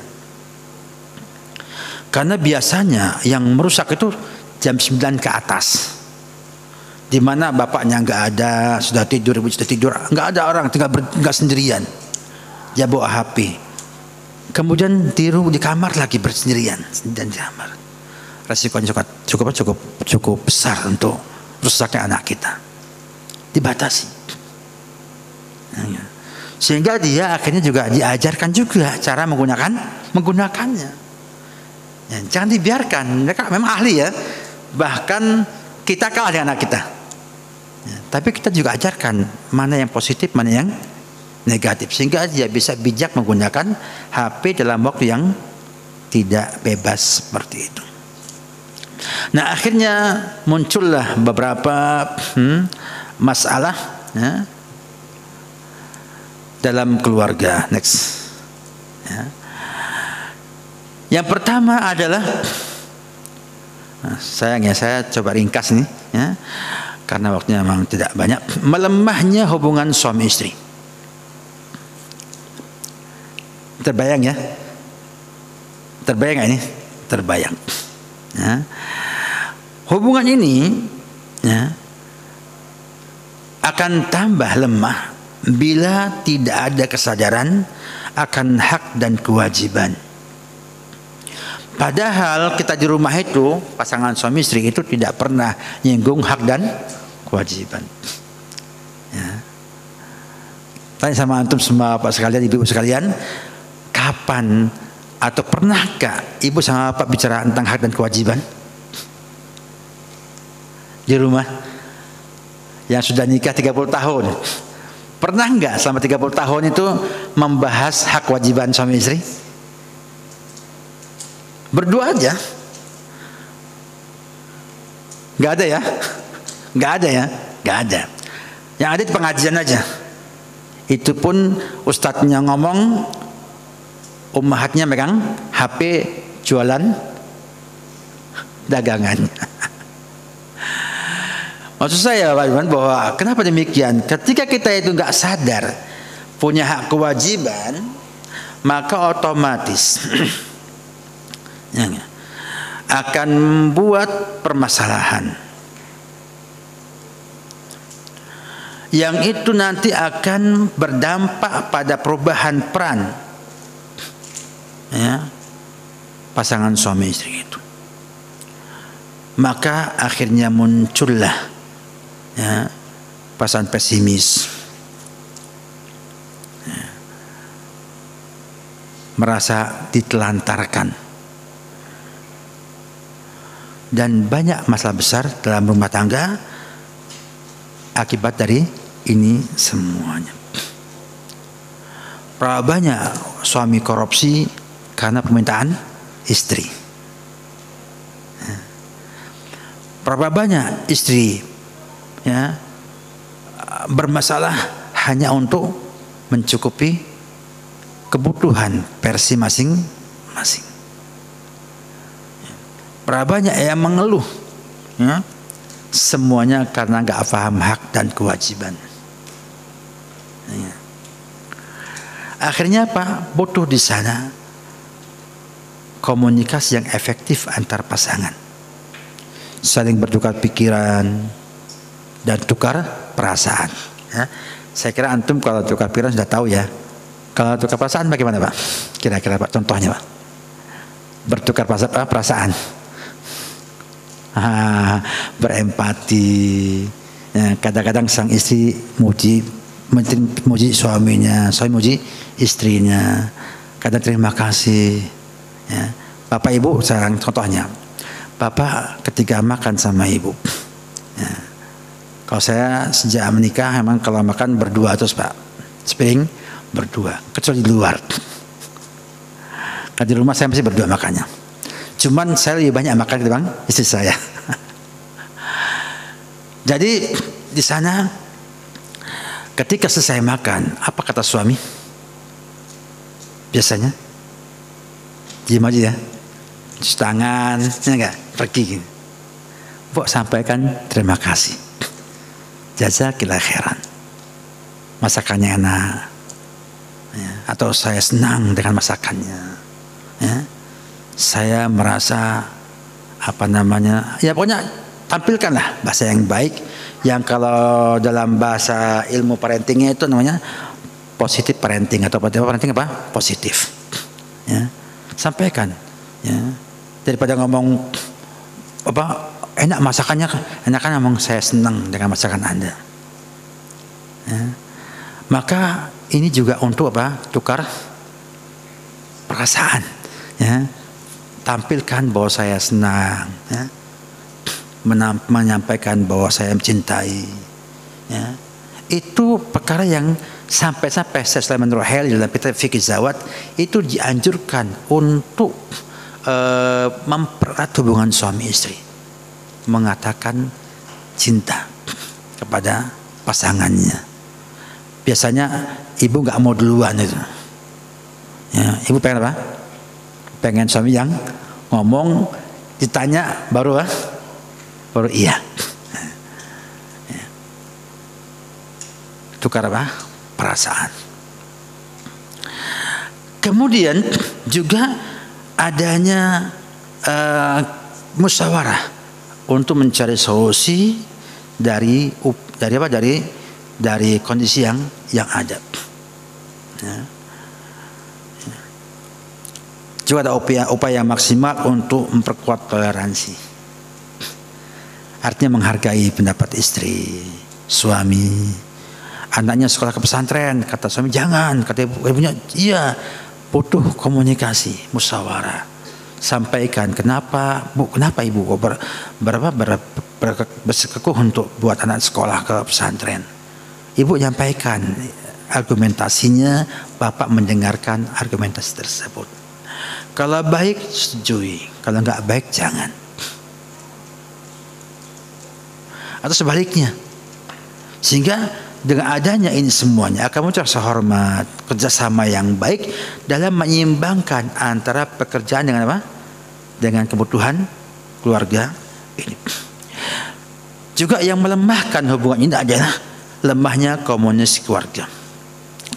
Karena biasanya yang merusak itu jam 9 ke atas, di mana bapaknya nggak ada, sudah tidur, nggak ada orang, tinggal sendirian, dia bawa HP, kemudian di kamar lagi bersendirian dan di kamar. Resikonya cukup besar untuk rusaknya anak kita. Dibatasi, sehingga dia akhirnya juga diajarkan juga cara menggunakannya. Ya, jangan dibiarkan, mereka memang ahli ya, bahkan kita kalah dengan anak kita ya, tapi kita juga ajarkan mana yang positif, mana yang negatif, sehingga dia bisa bijak menggunakan HP dalam waktu yang tidak bebas seperti itu. Nah, akhirnya muncullah beberapa masalah ya, dalam keluarga. Next ya. Yang pertama adalah, sayangnya saya coba ringkas nih ya, karena waktunya memang tidak banyak. Melemahnya hubungan suami istri. Terbayang ya? Terbayang gak ini? Terbayang ya. Hubungan ini ya, akan tambah lemah bila tidak ada kesadaran akan hak dan kewajiban. Padahal kita di rumah itu, pasangan suami istri itu tidak pernah nyinggung hak dan kewajiban ya. Tanya sama antum semua bapak sekalian, ibu sekalian, kapan atau pernahkah ibu sama bapak bicara tentang hak dan kewajiban di rumah? Yang sudah nikah 30 tahun, pernah nggak selama 30 tahun itu membahas hak kewajiban suami istri? Berdua aja. Nggak ada ya? Nggak ada ya? Nggak ada. Yang ada di pengajian aja. Itu pun ustadznya ngomong, ummahatnya megang HP jualan dagangan. Maksud saya bahwa kenapa demikian? Ketika kita itu nggak sadar punya hak kewajiban, maka otomatis akan membuat permasalahan yang itu nanti akan berdampak pada perubahan peran ya, pasangan suami istri itu. Maka akhirnya muncullah ya, perasaan pesimis ya, merasa ditelantarkan, dan banyak masalah besar dalam rumah tangga akibat dari ini semuanya. Berapa banyak suami korupsi karena permintaan istri? Berapa banyak istri ya, bermasalah hanya untuk mencukupi kebutuhan versi masing-masing? Berapa banyak yang mengeluh ya, semuanya karena nggak paham hak dan kewajiban ya. Akhirnya apa? Butuh di sana komunikasi yang efektif antar pasangan, saling bertukar pikiran dan tukar perasaan ya. Saya kira antum kalau tukar pikiran sudah tahu ya. Kalau tukar perasaan bagaimana Pak? Kira-kira Pak contohnya Pak? Bertukar perasaan berempati ya, kadang-kadang sang istri muji suaminya, suami muji istrinya, kadang terima kasih ya. Bapak ibu sekarang contohnya, bapak ketika makan sama ibu ya, kalau saya sejak menikah memang kalau makan berdua terus Pak, sepiring berdua, kecuali di luar. Kalau di rumah saya masih berdua makannya. Cuman saya lebih banyak makan ketimbang istri saya. Jadi di sana ketika selesai makan, apa kata suami? Biasanya diam aja ya, cuci tangan, ya enggak, pergi. Mbok sampaikan terima kasih, jazakillah khairan, masakannya enak, ya, atau saya senang dengan masakannya, ya. Saya merasa ya pokoknya tampilkanlah bahasa yang baik, yang kalau dalam bahasa ilmu parentingnya itu namanya positif parenting atau parenting apa? Positif. Ya. Sampaikan ya. Daripada ngomong apa enak masakannya, enakan ngomong saya senang dengan masakan Anda. Ya. Maka ini juga untuk apa? Tukar perasaan ya. Tampilkan bahwa saya senang ya. menyampaikan bahwa saya mencintai ya. Itu perkara yang Sampai-sampai Syekh Sulaiman Ruhaili dalam kitab Fikih Zawat itu dianjurkan untuk mempererat hubungan suami istri, mengatakan cinta kepada pasangannya. Biasanya ibu nggak mau duluan itu. Ya, ibu pengen apa? Pengen suami yang ngomong, ditanya baru iya. Ya. Tukar apa? Perasaan. Kemudian juga adanya musyawarah untuk mencari solusi dari kondisi yang ada. Ya. Juga ada upaya maksimal untuk memperkuat toleransi. Artinya menghargai pendapat istri, suami. Anaknya sekolah ke pesantren, kata suami jangan, kata ibunya iya, butuh komunikasi, musyawarah. Sampaikan kenapa ibu bersikukuh untuk buat anak sekolah ke pesantren. Ibu nyampaikan argumentasinya, bapak mendengarkan argumentasi tersebut. Kalau baik setujui, kalau nggak baik jangan. Atau sebaliknya, sehingga dengan adanya ini semuanya akan muncul rasa hormat, kerjasama yang baik dalam menyeimbangkan antara pekerjaan dengan apa? Dengan kebutuhan keluarga ini. Juga yang melemahkan hubungan ini adalah lemahnya komunikasi keluarga.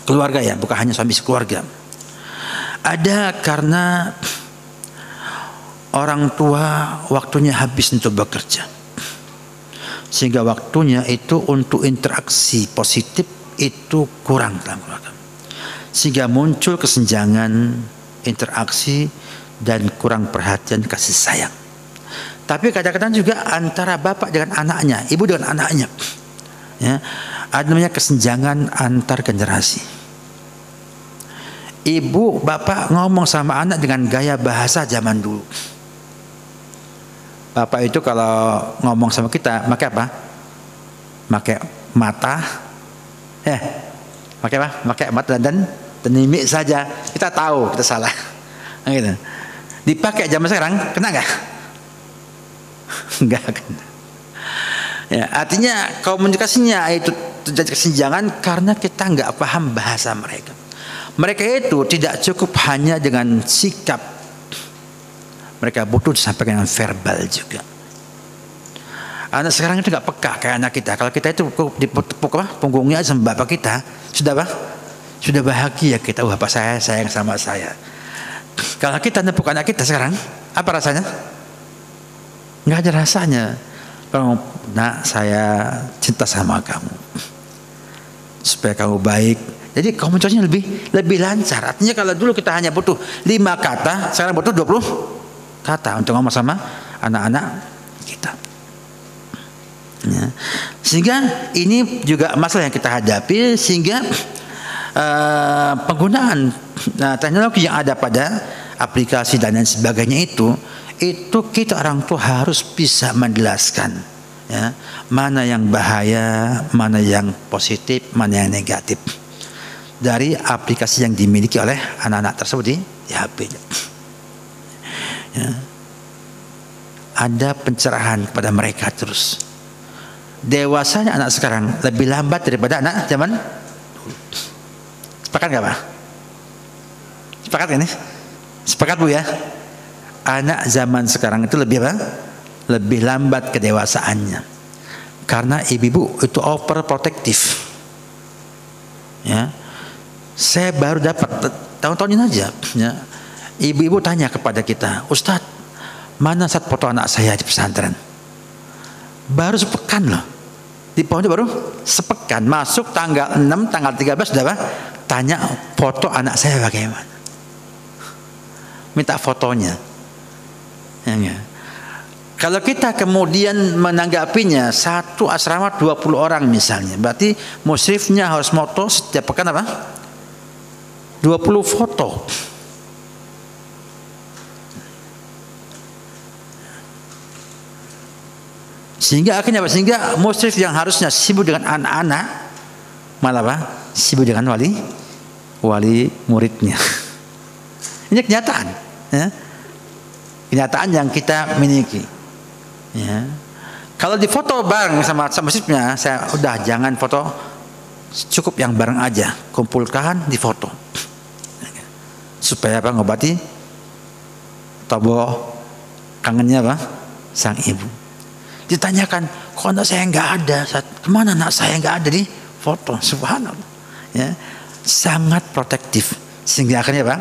Keluarga ya, bukan hanya suami keluarga. Ada karena orang tua waktunya habis untuk bekerja, sehingga waktunya itu untuk interaksi positif itu kurang dalam keluarga, sehingga muncul kesenjangan interaksi dan kurang perhatian kasih sayang. Tapi kadang-kadang juga antara bapak dengan anaknya, ibu dengan anaknya, ya, ada namanya kesenjangan antar generasi. Ibu bapak ngomong sama anak dengan gaya bahasa zaman dulu. Bapak itu kalau ngomong sama kita pakai apa? Pakai mata, pakai apa? Pakai mata dan mimik saja. Kita tahu kita salah. Gitu. Dipakai zaman sekarang, kena nggak? Nggak kena. Ya, artinya komunikasinya itu terjadi kesenjangan karena kita nggak paham bahasa mereka. Mereka itu tidak cukup hanya dengan sikap. Mereka butuh disampaikan dengan verbal juga. Anak sekarang itu nggak peka kayak anak kita. Kalau kita itu ditepuk punggungnya sama bapak kita, sudah apa? Sudah bahagia kita. Bapak saya sayang sama saya. Kalau kita nepuk anak kita sekarang, apa rasanya? Nggak ada rasanya. Nak, saya cinta sama kamu, supaya kamu baik. Jadi komunikasinya lebih lancar. Artinya kalau dulu kita hanya butuh 5 kata, sekarang butuh 20 kata untuk ngomong sama anak-anak kita. Ya. Sehingga ini juga masalah yang kita hadapi, sehingga penggunaan teknologi yang ada pada aplikasi dan lain sebagainya itu kita orang tua harus bisa menjelaskan, ya, mana yang bahaya, mana yang positif, mana yang negatif dari aplikasi yang dimiliki oleh anak-anak tersebut di HP-nya. Ya. Ada pencerahan kepada mereka terus. Dewasanya anak sekarang lebih lambat daripada anak zaman dulu. Sepakat nggak Pak? Sepakat kan nih? Sepakat Bu ya? Anak zaman sekarang itu lebih apa? Lebih lambat kedewasaannya. Karena ibu-ibu itu overprotective. Ya. Saya baru dapat tahun-tahun ini aja, ya. Ibu-ibu tanya kepada kita, Ustadz, mana saat foto anak saya di pesantren? Baru sepekan loh. Di pohon baru sepekan, masuk tanggal 6, tanggal 13 sudah apa? Tanya foto anak saya bagaimana. Minta fotonya. Ya. Kalau kita kemudian menanggapinya, satu asrama 20 orang misalnya, berarti musyrifnya harus moto setiap pekan apa? 20 foto. Sehingga akhirnya apa? Sehingga musyrif yang harusnya sibuk dengan anak-anak malah apa? Sibuk dengan wali muridnya. Ini kenyataan, ya. Kenyataan yang kita miliki. Ya. Kalau di foto bareng sama masjidnya, saya udah jangan foto, cukup yang bareng aja, kumpulkan di foto, supaya apa? Ngobati tobo kangennya apa? Sang ibu. Ditanyakan, kok anak saya nggak ada? Kemana anak saya nggak ada di foto? Subhanallah. Ya, sangat protektif sehingga akhirnya apa?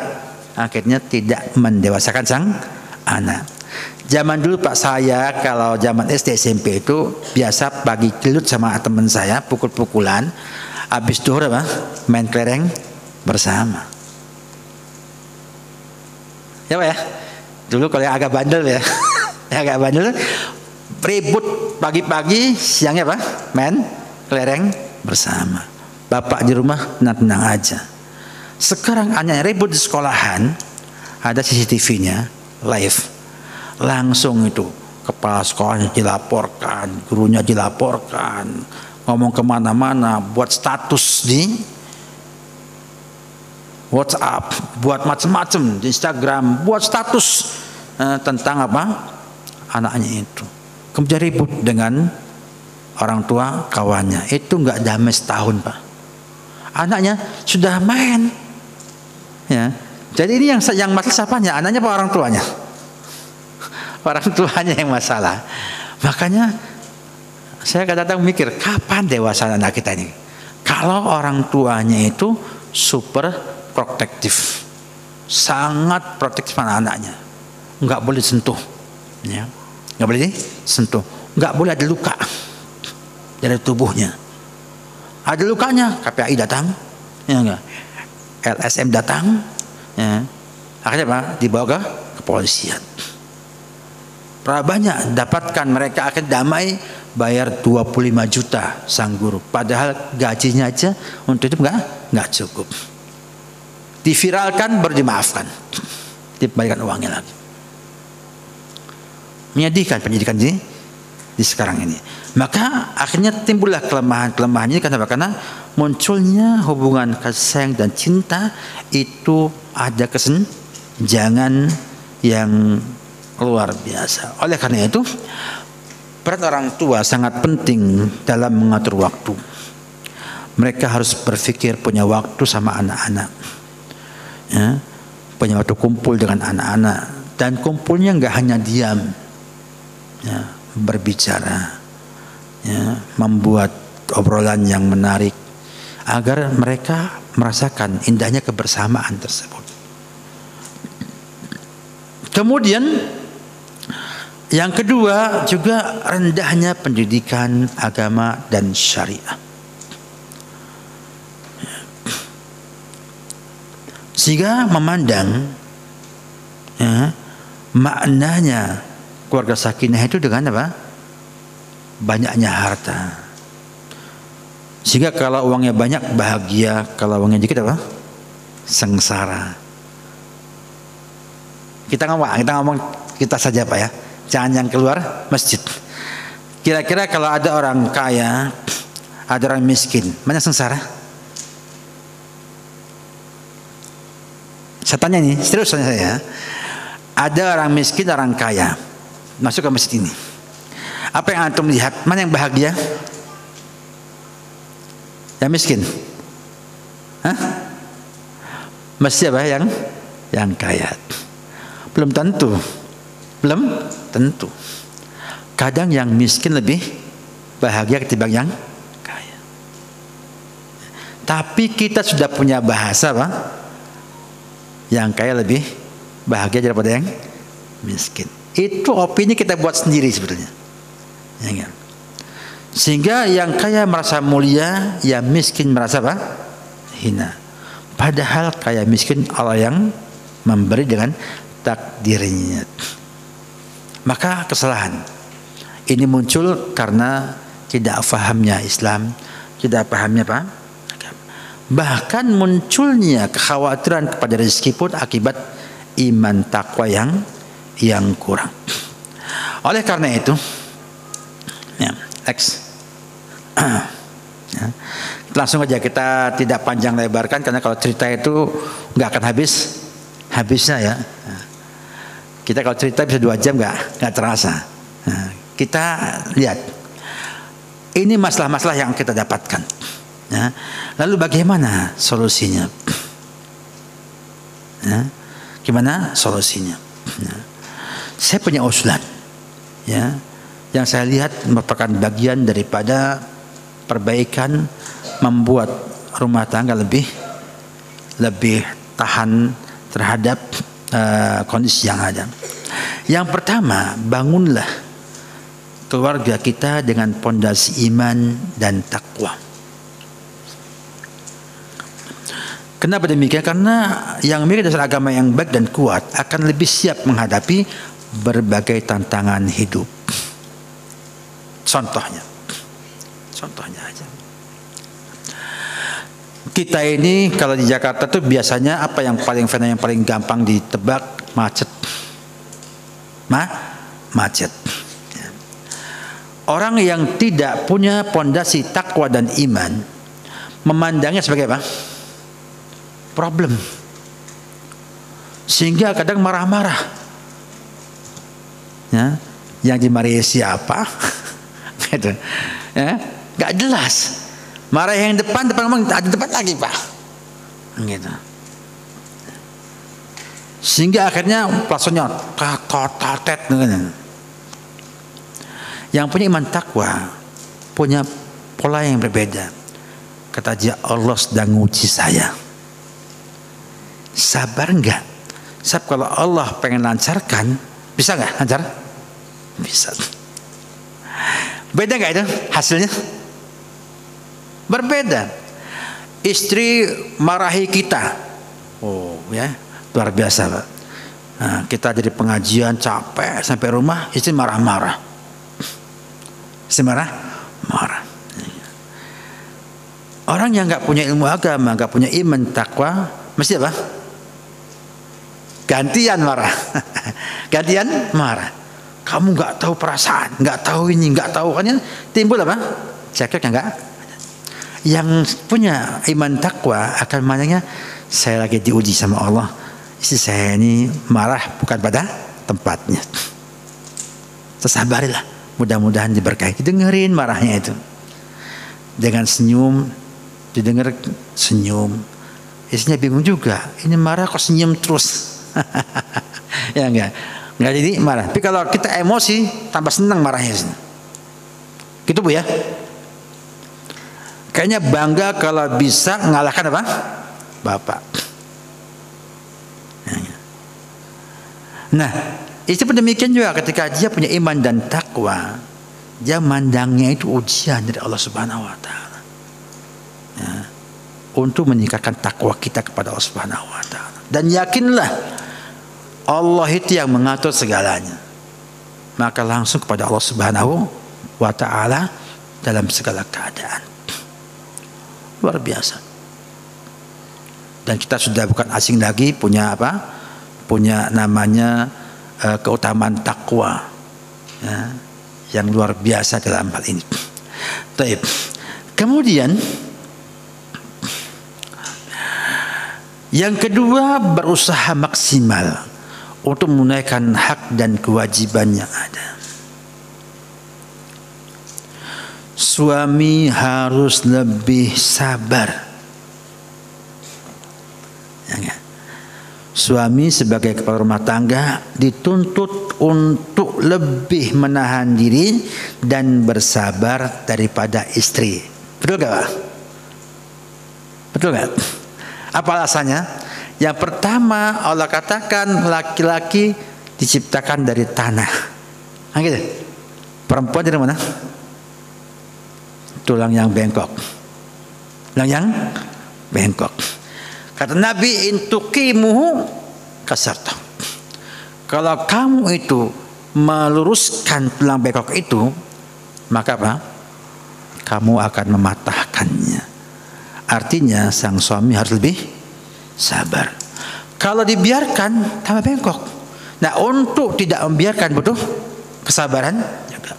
Akhirnya tidak mendewasakan sang anak. Zaman dulu Pak, saya kalau zaman SD SMP itu biasa pagi gelut sama teman saya, pukul-pukulan, habis duhur apa? Main kelereng bersama. Ya Pak ya? Dulu kalau yang agak bandel ya, yang agak bandel, ribut pagi-pagi, siangnya apa? Main kelereng bersama. Bapak di rumah tenang-tenang aja. Sekarang hanya ribut di sekolahan, ada CCTV-nya live. Langsung itu kepala sekolahnya dilaporkan, gurunya dilaporkan, ngomong kemana-mana, buat status di WhatsApp, buat macam-macam di Instagram, buat status tentang apa? Anaknya itu. Kemudian ribut dengan orang tua kawannya. Itu nggak damai setahun Pak. Anaknya sudah main. Ya. Jadi ini yang masalah siapanya? Anaknya apa orang tuanya? Orang tuanya yang masalah. Makanya saya kadang-kadang mikir, kapan dewasa anak kita ini? Kalau orang tuanya itu super protektif, sangat protektif pada anaknya, nggak boleh sentuh, ya, nggak boleh sentuh, nggak boleh ada luka dari tubuhnya. Ada lukanya, KPAI datang, ya enggak, LSM datang, ya. Akhirnya apa? Dibawa ke kepolisian. Berapa banyak dapatkan mereka akan damai, bayar 25 juta sang guru, padahal gajinya aja untuk itu nggak cukup. Diviralkan baru dimaafkan, dibalikan uangnya lagi. Menyedihkan pendidikan di sekarang ini. Maka akhirnya timbullah kelemahan-kelemahan ini karena munculnya hubungan kasih sayang dan cinta itu ada kesenjangan yang luar biasa. Oleh karena itu, peran orang tua sangat penting dalam mengatur waktu. Mereka harus berpikir punya waktu sama anak-anak, ya, punya waktu kumpul dengan anak-anak, dan kumpulnya nggak hanya diam, ya, berbicara, ya, membuat obrolan yang menarik agar mereka merasakan indahnya kebersamaan tersebut. Kemudian yang kedua juga rendahnya pendidikan agama dan syariah. Sehingga memandang, ya, maknanya keluarga sakinah itu dengan apa? Banyaknya harta. Sehingga kalau uangnya banyak bahagia, kalau uangnya dikit apa? Sengsara. Kita ngomong kita saja Pak ya. Jangan yang keluar masjid. Kira-kira kalau ada orang kaya, ada orang miskin, mana sengsara? Saya tanya nih, serius tanya saya. Ada orang miskin, orang kaya, masuk ke masjid ini. Apa yang antum lihat? Mana yang bahagia? Yang miskin? Hah? Masjid apa yang kaya? Belum tentu. Belum tentu. Kadang yang miskin lebih bahagia ketimbang yang kaya. Tapi kita sudah punya bahasa apa? Yang kaya lebih bahagia daripada yang miskin. Itu opini kita buat sendiri sebetulnya. Ya, kan? Sehingga yang kaya merasa mulia, yang miskin merasa apa? Hina. Padahal kaya miskin Allah yang memberi dengan takdirnya. Maka kesalahan ini muncul karena tidak pahamnya Islam, tidak pahamnya apa? Bahkan munculnya kekhawatiran kepada rezeki pun akibat iman takwa yang kurang. Oleh karena itu, ya, ya, Langsung aja, kita tidak panjang lebarkan karena kalau cerita itu nggak akan habisnya ya. Kita kalau cerita bisa 2 jam nggak terasa. Kita lihat ini masalah-masalah yang kita dapatkan. Ya. Lalu bagaimana solusinya? Ya. Gimana solusinya? Ya. Saya punya usulan, ya, yang saya lihat merupakan bagian daripada perbaikan, membuat rumah tangga lebih tahan terhadap kondisi yang ada. Yang pertama, bangunlah keluarga kita dengan pondasi iman dan takwa. Kenapa demikian? Karena yang memiliki dasar agama yang baik dan kuat akan lebih siap menghadapi berbagai tantangan hidup. Contohnya aja. Kita ini kalau di Jakarta tuh biasanya apa yang paling gampang ditebak? Macet. Macet. Orang yang tidak punya pondasi takwa dan iman memandangnya sebagai apa? Problem. Sehingga kadang marah-marah. Ya, yang dimarahi siapa? Gitu. Ya, nggak jelas. Marah yang depan ngomong ada depan lagi pak. Gitu. Sehingga akhirnya pelaksanya tatet. Yang punya iman takwa punya pola yang berbeda. Kata dia, Allah sedang nguji saya. Sabar enggak? Sebab kalau Allah pengen lancarkan, bisa enggak lancar? Bisa. Beda enggak itu hasilnya? Berbeda. Istri marahi kita. Oh ya, luar biasa Pak. Nah, kita jadi pengajian capek sampai rumah, istri marah-marah. Istri marah. Orang yang nggak punya ilmu agama, nggak punya iman takwa, mesti apa? Gantian marah. Gantian marah. Kamu nggak tahu perasaan, nggak tahu ini, nggak tahu kan, timbul apa? Cekcok yang nggak. Yang punya iman takwa akan maknanya saya lagi diuji sama Allah. Istri saya ini marah bukan pada tempatnya. Tersabarilah, mudah-mudahan diberkahi. Dengerin marahnya itu dengan senyum, didengar senyum. Istrinya bingung juga, ini marah kok senyum terus. Ya enggak jadi marah. Tapi kalau kita emosi tambah senang marahnya. Gitu Bu ya. Kayaknya bangga kalau bisa mengalahkan apa? Bapak. Nah, itu pun demikian juga ketika dia punya iman dan takwa, dia mandangnya itu ujian dari Allah Subhanahu wa taala. Ya, untuk meningkatkan takwa kita kepada Allah Subhanahu wa taala. Dan yakinlah Allah itu yang mengatur segalanya. Maka langsung kepada Allah Subhanahu wa taala dalam segala keadaan. Luar biasa. Dan kita sudah bukan asing lagi punya apa? Punya namanya keutamaan takwa, ya, yang luar biasa dalam hal ini. Taib. Kemudian yang kedua, berusaha maksimal untuk menunaikan hak dan kewajiban yang ada. Suami harus lebih sabar. Ya, suami sebagai kepala rumah tangga dituntut untuk lebih menahan diri dan bersabar daripada istri. Betul gak Pak? Betul gak? Apa alasannya? Yang pertama Allah katakan laki-laki diciptakan dari tanah. Nah, gitu. Perempuan dari mana? Tulang yang bengkok. Tulang yang bengkok. Kata Nabi, intuqimuhu kasarta. Kalau kamu itu meluruskan tulang bengkok itu, maka apa? Kamu akan mematahkannya. Artinya sang suami harus lebih sabar. Kalau dibiarkan tambah bengkok. Nah, untuk tidak membiarkan butuh kesabaran juga.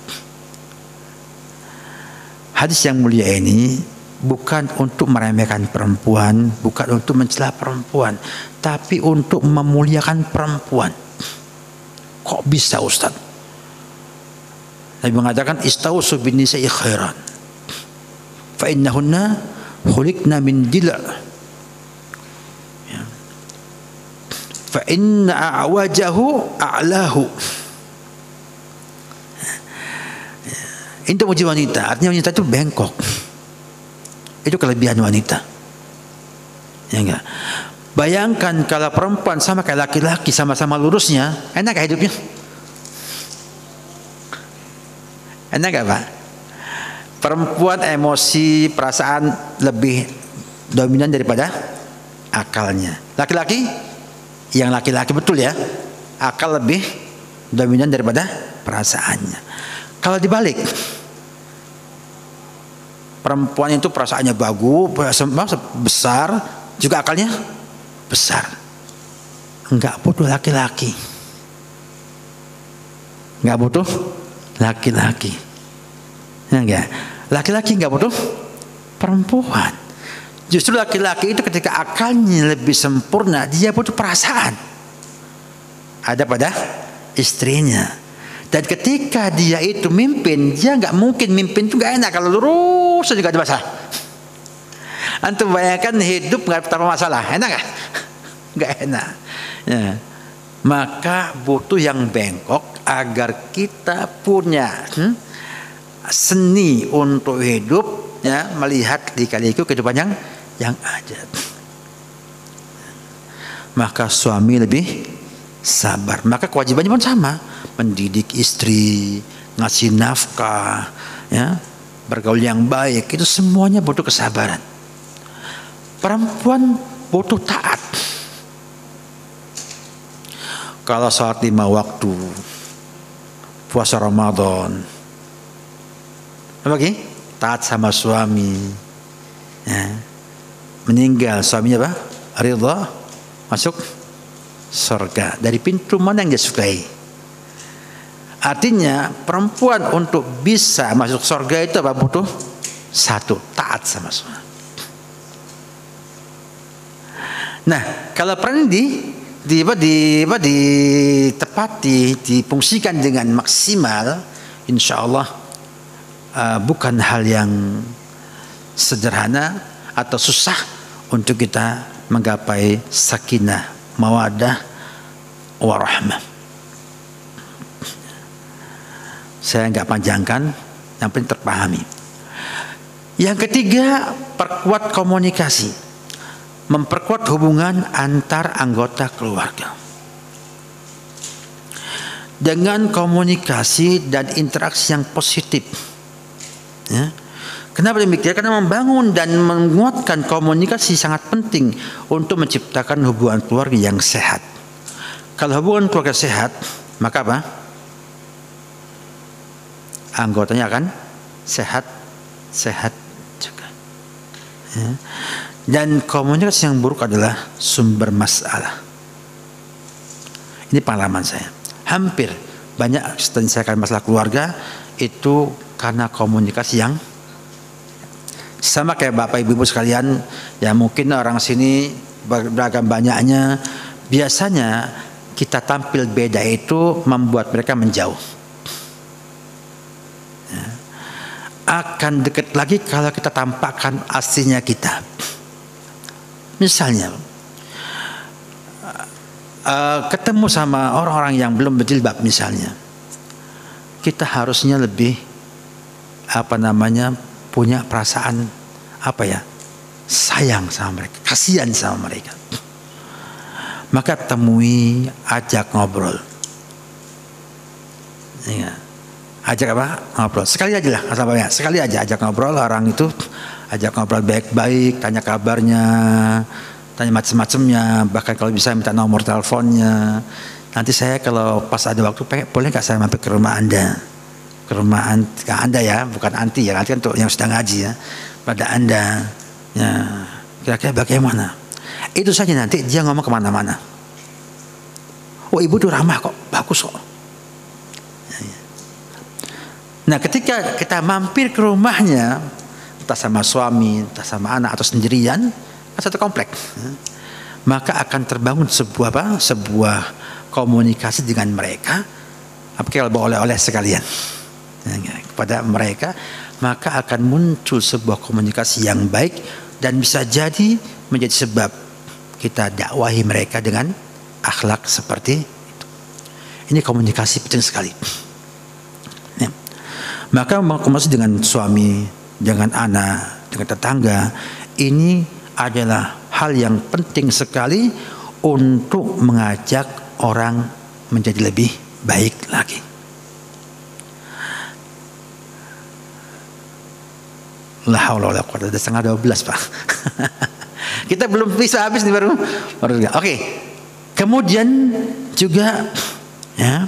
Hadis yang mulia ini bukan untuk meremehkan perempuan, bukan untuk mencela perempuan, tapi untuk memuliakan perempuan. Kok bisa Ustaz? Nabi mengatakan istausu bin nisa'i khairan fa innahunna khuliqna min dila' ya. Fa inna a'wajahu a'lahu. Itu muji wanita, artinya wanita itu bengkok. Itu kelebihan wanita. Ya enggak? Bayangkan kalau perempuan sama kayak laki-laki sama-sama lurusnya, enak gak hidupnya? Enak gak Pak? Perempuan emosi, perasaan lebih dominan daripada akalnya. Laki-laki, yang laki-laki betul ya, akal lebih dominan daripada perasaannya. Kalau dibalik, perempuan itu perasaannya bagus, besar, juga akalnya besar. Enggak butuh laki-laki. Enggak butuh laki-laki. Enggak. Laki-laki enggak butuh perempuan. Justru laki-laki itu ketika akalnya lebih sempurna, dia butuh perasaan. Ada pada istrinya. Dan ketika dia itu mimpin, dia nggak mungkin mimpin itu nggak enak kalau lurus juga ada masalah. Antum bayangkan hidup nggak tanpa masalah, enak nggak? Nggak enak. Ya. Maka butuh yang bengkok agar kita punya seni untuk hidup, ya, melihat lika-liku kehidupan yang ada. Maka suami lebih sabar. Maka kewajibannya pun sama. Mendidik istri, ngasih nafkah, ya, bergaul yang baik, itu semuanya butuh kesabaran. Perempuan butuh taat. Kalau sholat 5 waktu, puasa Ramadan, apa lagi? Taat sama suami, ya. Meninggal suaminya apa? Ridha, masuk surga. Dari pintu mana yang dia sukai? Artinya perempuan untuk bisa masuk surga itu apa butuh? Satu, taat sama suami. Nah, kalau pernah ditepati, difungsikan dengan maksimal, insya Allah bukan hal yang sederhana atau susah untuk kita menggapai sakinah, mawaddah, warahmah. Saya nggak panjangkan, yang penting terpahami. Yang ketiga, perkuat komunikasi, memperkuat hubungan antar anggota keluarga. Dengan komunikasi dan interaksi yang positif. Ya. Kenapa demikian? Karena membangun dan menguatkan komunikasi sangat penting untuk menciptakan hubungan keluarga yang sehat. Kalau hubungan keluarga sehat, maka apa? Anggotanya akan sehat juga. Ya. Dan komunikasi yang buruk adalah sumber masalah. Ini pengalaman saya. Hampir banyak menyelesaikan masalah keluarga itu karena komunikasi yang sama kayak Bapak Ibu sekalian. Ya mungkin orang sini beragam banyaknya. Biasanya kita tampil beda itu membuat mereka menjauh. Akan dekat lagi kalau kita tampakkan aslinya kita. Misalnya ketemu sama orang-orang yang belum berjilbab misalnya, kita harusnya lebih punya perasaan sayang sama mereka, kasihan sama mereka. Maka temui, ajak ngobrol. Ya. Ajak ngobrol sekali aja lah, sekali aja ajak ngobrol orang itu, ajak ngobrol baik-baik, tanya kabarnya, tanya macam-macamnya, bahkan kalau bisa minta nomor teleponnya. Nanti saya kalau pas ada waktu boleh nggak saya mampir ke rumah Anda, ke rumah Anda ya, bukan anti ya, nanti kan untuk yang sudah ngaji ya, pada Anda ya, kira-kira bagaimana? Itu saja nanti dia ngomong kemana-mana. Oh ibu tuh ramah kok, bagus kok. Nah ketika kita mampir ke rumahnya, entah sama suami, entah sama anak atau sendirian, satu komplek, maka akan terbangun sebuah komunikasi dengan mereka, kalau oleh-oleh sekalian kepada mereka, maka akan muncul sebuah komunikasi yang baik dan bisa jadi menjadi sebab kita dakwahi mereka dengan akhlak seperti itu. Ini komunikasi penting sekali. Maka komunikasi dengan suami, dengan anak, dengan tetangga, ini adalah hal yang penting sekali untuk mengajak orang menjadi lebih baik lagi. La haula wala quwwata, udah setengah 12 Pak. Kita belum bisa habis nih baru. Oke. Kemudian juga ya,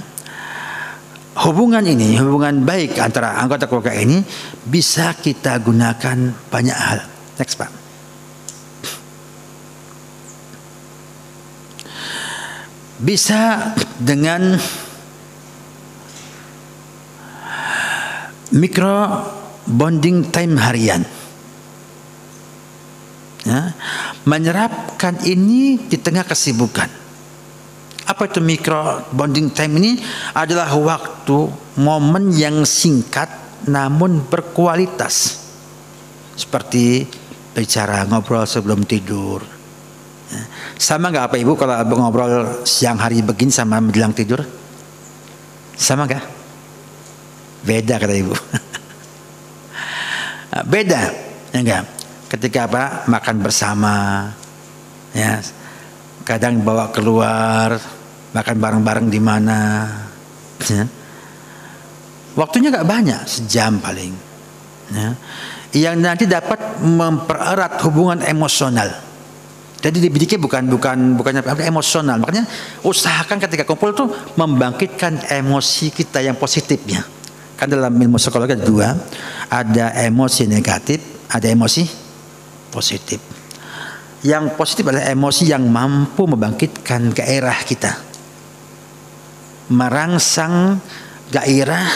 hubungan baik antara anggota keluarga ini bisa kita gunakan banyak hal. Next Pak. Bisa dengan micro bonding time harian. Ya, menyerapkan ini di tengah kesibukan. Apa itu micro bonding time ini? Adalah waktu, momen yang singkat namun berkualitas. Seperti bicara, ngobrol sebelum tidur. Ya. Sama nggak apa Ibu kalau ngobrol siang hari begini sama menjelang tidur? Sama nggak? Beda kata Ibu. Beda, ya enggak? Ketika makan bersama, ya, kadang bawa keluar, makan bareng-bareng di mana, ya. Waktunya nggak banyak, sejam paling, ya. Yang nanti dapat mempererat hubungan emosional. Jadi dibidiknya bukan emosional. Makanya usahakan ketika kumpul tuh membangkitkan emosi kita yang positifnya. Kan dalam ilmu psikologi ada dua, ada emosi negatif, ada emosi positif. Yang positif adalah emosi yang mampu membangkitkan gairah kita, merangsang gairah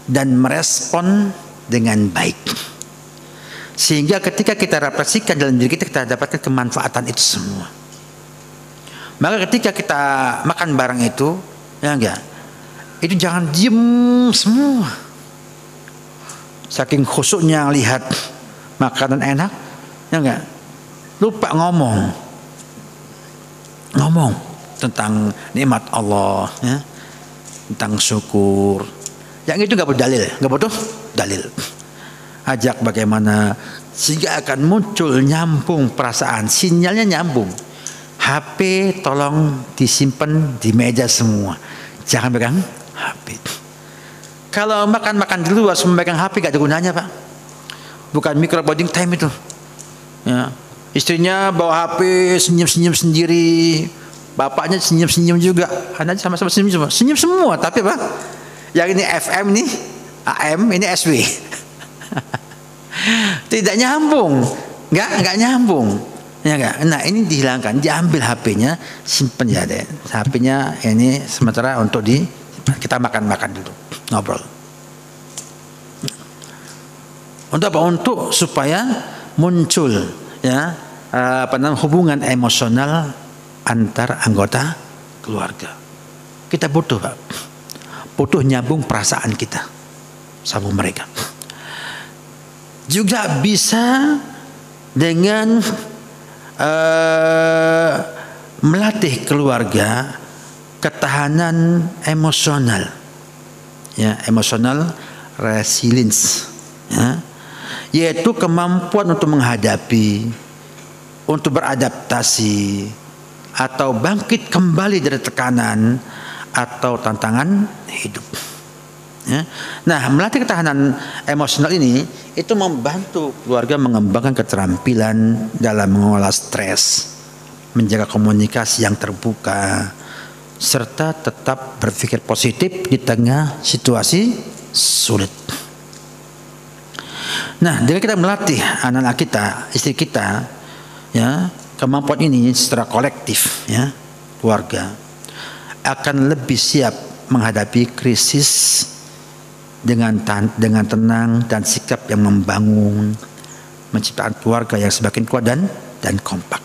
dan merespon dengan baik, sehingga ketika kita refleksikan dalam diri kita, kita dapatkan kemanfaatan itu semua. Maka ketika kita makan bareng itu, ya enggak, itu jangan diem semua. Saking khusyuknya lihat makanan enak, ya enggak, lupa ngomong tentang nikmat Allah, ya, tentang syukur. Yang itu nggak butuh dalil. Ajak bagaimana sehingga akan muncul nyambung perasaan, sinyalnya nyambung. HP tolong disimpan di meja semua, jangan pegang HP. Kalau makan di luar semua pegang HP gak ada gunanya Pak. Bukan micro bonding time itu, ya. Istrinya bawa HP senyum-senyum sendiri, bapaknya senyum-senyum juga, anaknya sama-sama senyum semua. Tapi Pak, yang ini FM, ini AM, ini SW. Tidak nyambung, nggak nyambung, ya enggak. Nah ini dihilangkan, diambil HP-nya, simpen ya deh. HP-nya ini sementara untuk kita makan dulu, ngobrol. Untuk apa? Untuk supaya muncul, ya, hubungan emosional antar anggota keluarga. Kita butuh Pak, butuh nyambung perasaan kita sama mereka. Juga bisa dengan melatih keluarga ketahanan emosional, ya, emotional resilience, ya, yaitu kemampuan untuk menghadapi, untuk beradaptasi atau bangkit kembali dari tekanan atau tantangan hidup. Ya. Nah, melatih ketahanan emosional ini itu membantu keluarga mengembangkan keterampilan dalam mengelola stres, menjaga komunikasi yang terbuka, serta tetap berpikir positif di tengah situasi sulit. Nah, dengan kita melatih anak-anak kita, istri kita, ya, kemampuan ini secara kolektif, ya, keluarga akan lebih siap menghadapi krisis dengan tenang dan sikap yang membangun, menciptakan keluarga yang semakin kuat dan kompak.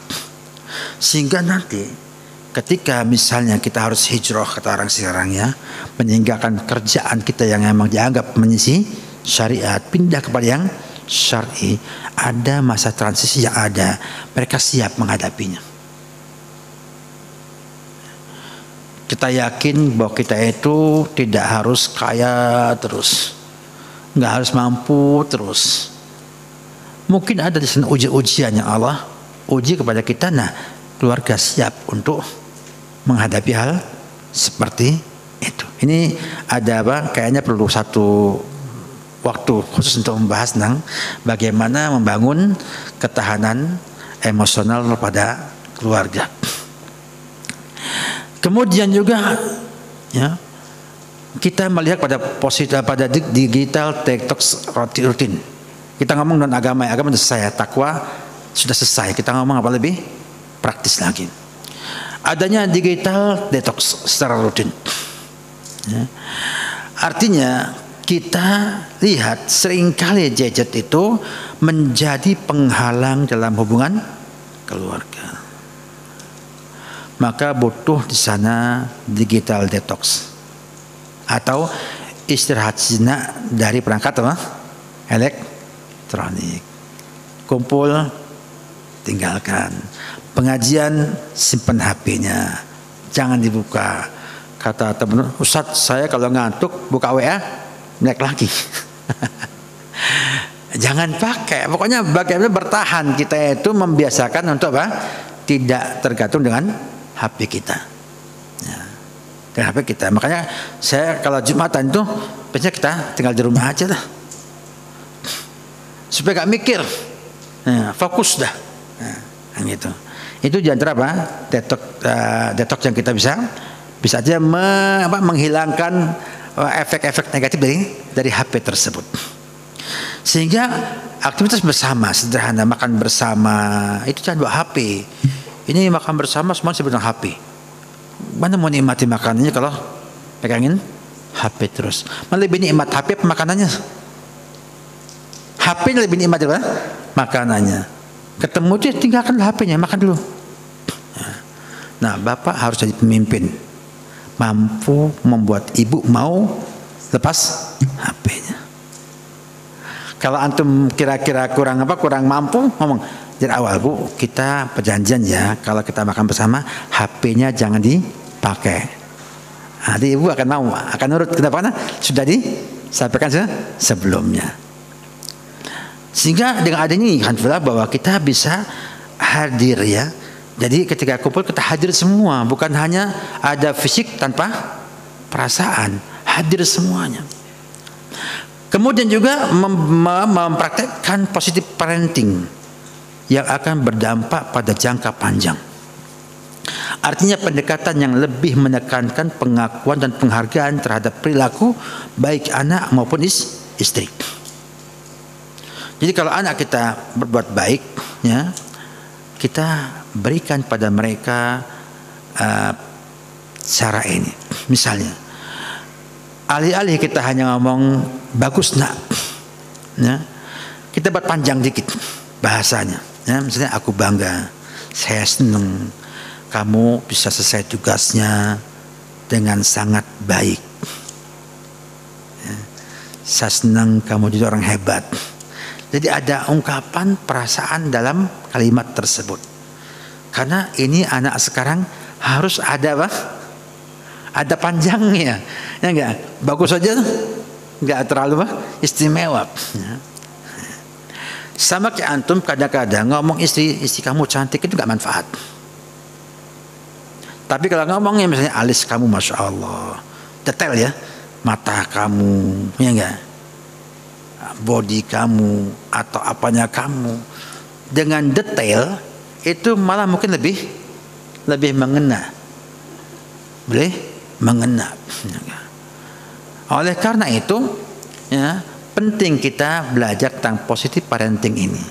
Sehingga nanti ketika misalnya kita harus hijrah, kata orang sekarang ya, meninggalkan kerjaan kita yang memang dianggap menyisi syariat, pindah kepada yang syar'i, ada masa transisi yang ada, mereka siap menghadapinya. Kita yakin bahwa kita itu tidak harus kaya terus, nggak harus mampu terus. Mungkin ada di sana ujian yang Allah uji kepada kita. Nah, keluarga siap untuk menghadapi hal seperti itu. Ini ada apa? Kayaknya perlu satu waktu khusus untuk membahas tentang bagaimana membangun ketahanan emosional pada keluarga. Kemudian juga ya, kita melihat pada pada digital detox rutin. Kita ngomong non agama sudah selesai, takwa sudah selesai. Kita ngomong apa lebih praktis lagi. Adanya digital detox secara rutin. Ya. Artinya kita lihat seringkali gadget itu menjadi penghalang dalam hubungan keluarga. Maka butuh di sana digital detox atau istirahat sejenak dari perangkat elektronik. Kumpul, tinggalkan. Pengajian, simpan HP-nya, jangan dibuka. Kata teman, Ustadz, saya kalau ngantuk buka WA, naik lagi. Jangan pakai. Pokoknya bagaimana bertahan, kita itu membiasakan untuk apa? Tidak tergantung dengan HP kita, ya, dengan HP kita. Makanya saya kalau Jumatan itu biasanya kita tinggal di rumah aja lah, supaya gak mikir, ya, fokus dah, ya, gitu. Itu di antara apa? Detox yang kita bisa aja menghilangkan efek-efek negatif dari HP tersebut. Sehingga aktivitas bersama sederhana, makan bersama itu jangan bawa HP. Ini makan bersama semua sebetulnya HP. Mana mau nikmati makanannya kalau pegangin HP terus? Mana lebih nikmat HP apa makanannya? HP lebih nikmat apa? Makanannya. Ketemu dia tinggalkan HP-nya, makan dulu. Nah, bapak harus jadi pemimpin, mampu membuat ibu mau lepas HP-nya. Kalau antum kira-kira kurang mampu, ngomong dari awal, Bu, kita perjanjian ya, kalau kita makan bersama HP-nya jangan dipakai. Nanti ibu akan mau, akan nurut. Kenapa? Karena sudah disampaikan sebelumnya. Sehingga dengan adanya ini alhamdulillah bahwa kita bisa hadir ya. Jadi ketika kumpul kita hadir semua, bukan hanya ada fisik tanpa perasaan, hadir semuanya. Kemudian juga mempraktekkan positive parenting yang akan berdampak pada jangka panjang. Artinya pendekatan yang lebih menekankan pengakuan dan penghargaan terhadap perilaku baik anak maupun istri. Jadi kalau anak kita berbuat baik, ya, kita berikan pada mereka cara ini. Misalnya, alih-alih kita hanya ngomong bagus nak, ya, kita buat panjang dikit bahasanya. Ya, misalnya aku bangga, saya senang kamu bisa selesai tugasnya dengan sangat baik. Ya, saya senang kamu jadi orang hebat. Jadi ada ungkapan perasaan dalam kalimat tersebut. Karena ini anak sekarang harus ada apa? Ada panjangnya. Ya enggak? Bagus saja, enggak terlalu istimewa. Ya. Sama kayak antum kadang-kadang ngomong istri kamu cantik itu gak manfaat. Tapi kalau ngomongnya misalnya alis kamu masya Allah, detail ya, mata kamu, ya enggak, body kamu atau apanya kamu, dengan detail itu malah mungkin lebih mengena, boleh mengena. Oleh karena itu, ya, penting kita belajar tentang positive parenting ini.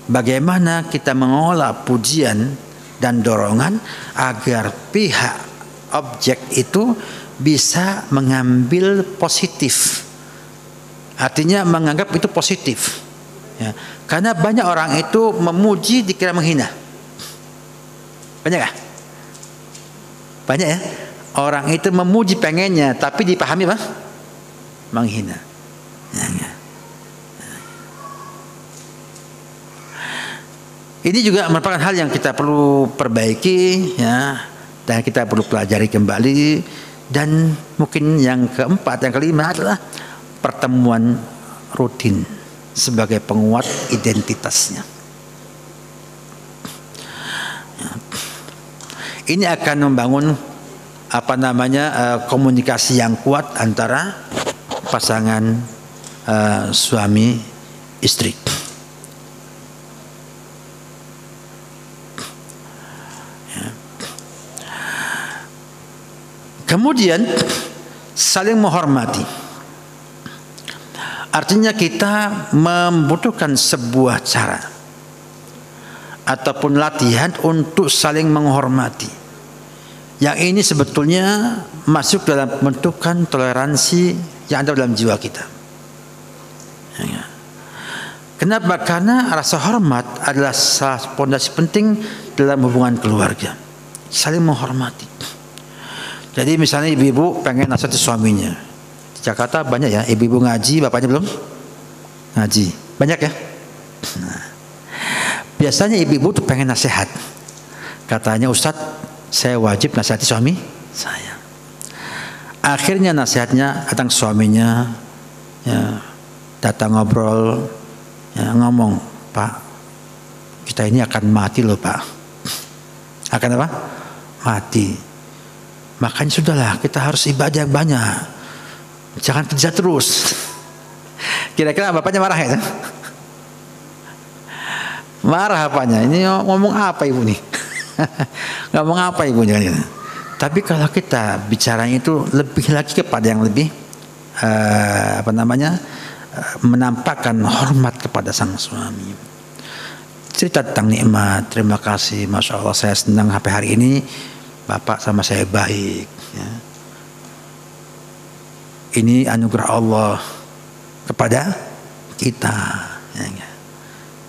Bagaimana kita mengolah pujian dan dorongan agar pihak objek itu bisa mengambil positif. Artinya menganggap itu positif. Ya. Karena banyak orang itu memuji dikira menghina. Banyak gak? Banyak ya. Orang itu memuji pengennya, tapi dipahami apa? Menghina. Ya. Ini juga merupakan hal yang kita perlu perbaiki, ya, dan kita perlu pelajari kembali. Dan mungkin yang keempat, yang kelima adalah pertemuan rutin sebagai penguat identitasnya. Ya. Ini akan membangun komunikasi yang kuat antara pasangan suami istri. Kemudian saling menghormati. Artinya kita membutuhkan sebuah cara ataupun latihan untuk saling menghormati. Yang ini sebetulnya masuk dalam pembentukan toleransi yang ada dalam jiwa kita. Kenapa? Karena rasa hormat adalah salah fondasi penting dalam hubungan keluarga. Saling menghormati. Jadi misalnya ibu-ibu pengen nasihati suaminya. Di Jakarta banyak ya ibu-ibu ngaji, bapaknya belum ngaji. Banyak ya. Nah, biasanya ibu-ibu tuh pengen nasihat. Katanya, Ustadz, saya wajib nasihati suami saya. Akhirnya nasihatnya datang suaminya, ya, datang ngobrol, ya, ngomong, Pak, kita ini akan mati loh Pak. Akan apa? Mati. Makanya sudahlah, kita harus ibadah yang banyak. Jangan kerja terus. Kira-kira bapaknya marah ya? Marah bapaknya. Ini ngomong apa ibu nih? Ngomong apa ibunya? Tapi kalau kita bicara itu lebih lagi kepada yang lebih menampakkan hormat kepada sang suami. Cerita tentang nikmat. Terima kasih, Masya Allah, saya senang sampai hari ini Bapak sama saya baik, ya. Ini anugerah Allah kepada kita, ya.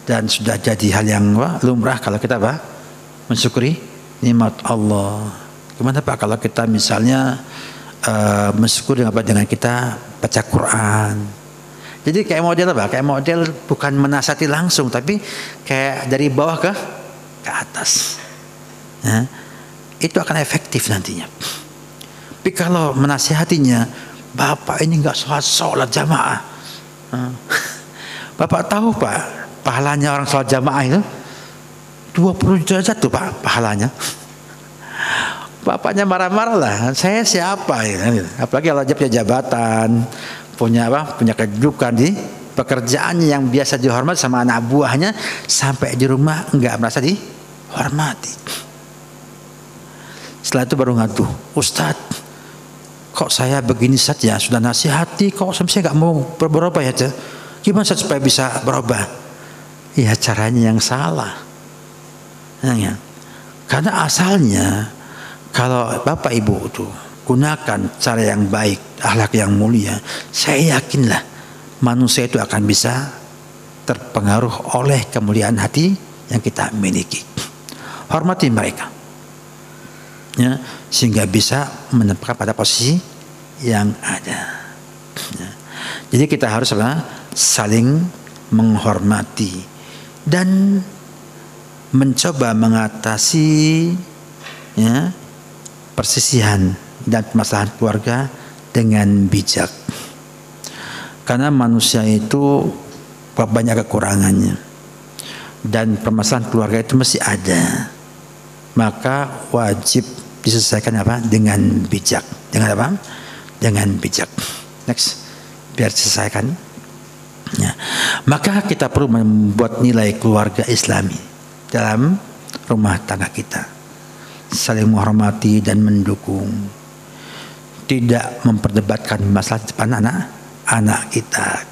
Dan sudah jadi hal yang lumrah kalau kita mensyukuri nikmat Allah. Gimana Pak kalau kita misalnya mensyukuri dengan kita baca Quran? Jadi kayak model kayak model bukan menasihati langsung, tapi kayak dari bawah ke atas, ya. Itu akan efektif nantinya. Tapi kalau menasihatinya, Bapak ini nggak sholat jamaah. Bapak tahu Pak, pahalanya orang sholat jamaah itu 20 derajat tuh Pak pahalanya. Bapaknya marah-marah lah. Saya siapa ya? Apalagi kalau dia punya jabatan, punya kedudukan di pekerjaan yang biasa dihormati sama anak buahnya, sampai di rumah nggak merasa dihormati. Setelah itu baru ngadu, Ustadz, kok saya begini saja sudah nasihati, kok saya nggak mau berubah ya? Gimana supaya bisa berubah? Ya caranya yang salah. Ya. Karena asalnya kalau Bapak Ibu itu gunakan cara yang baik, akhlak yang mulia, saya yakinlah manusia itu akan bisa terpengaruh oleh kemuliaan hati yang kita miliki. Hormati mereka. Ya, sehingga bisa menempatkan pada posisi yang ada. Ya. Jadi kita harus saling menghormati dan mencoba mengatasi, ya, persisihan dan permasalahan keluarga dengan bijak. Karena manusia itu banyak kekurangannya dan permasalahan keluarga itu mesti ada. Maka wajib diselesaikan dengan bijak. Dengan apa? Dengan bijak. Next, biar diselesaikan. Ya. Maka kita perlu membuat nilai keluarga Islami dalam rumah tangga kita. Saling menghormati dan mendukung. Tidak memperdebatkan masalah di depan anak kita.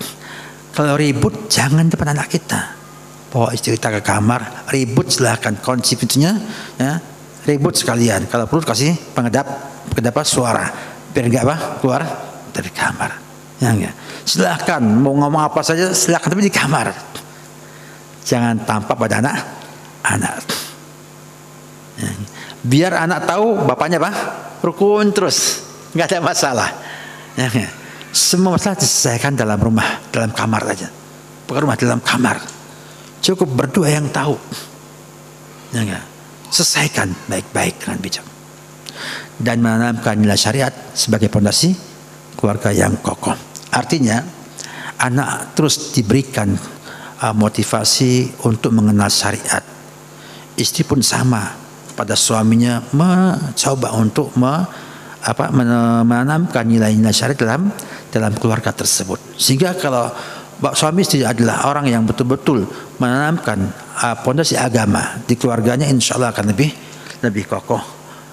Kalau ribut jangan depan anak kita. Bawa istri kita ke kamar, ribut silahkan, kunci pintunya, ya, ribut sekalian. Kalau perlu kasih pengedap suara, biar nggak keluar dari kamar. Ya, silahkan mau ngomong apa saja silahkan, tapi di kamar, jangan tampak pada anak. Ya. Biar anak tahu bapaknya apa? Rukun terus, nggak ada masalah. Ya. Semua masalah diselesaikan dalam rumah, dalam kamar saja. Bukan rumah, dalam kamar. Cukup berdua yang tahu. Ya, enggak? Selesaikan baik-baik dengan bijak. Dan menanamkan nilai syariat sebagai pondasi keluarga yang kokoh. Artinya anak terus diberikan motivasi untuk mengenal syariat. Istri pun sama, pada suaminya mencoba untuk menanamkan nilai-nilai syariat dalam keluarga tersebut. Sehingga kalau suami istri adalah orang yang betul-betul menanamkan pondasi agama di keluarganya, insya Allah akan lebih kokoh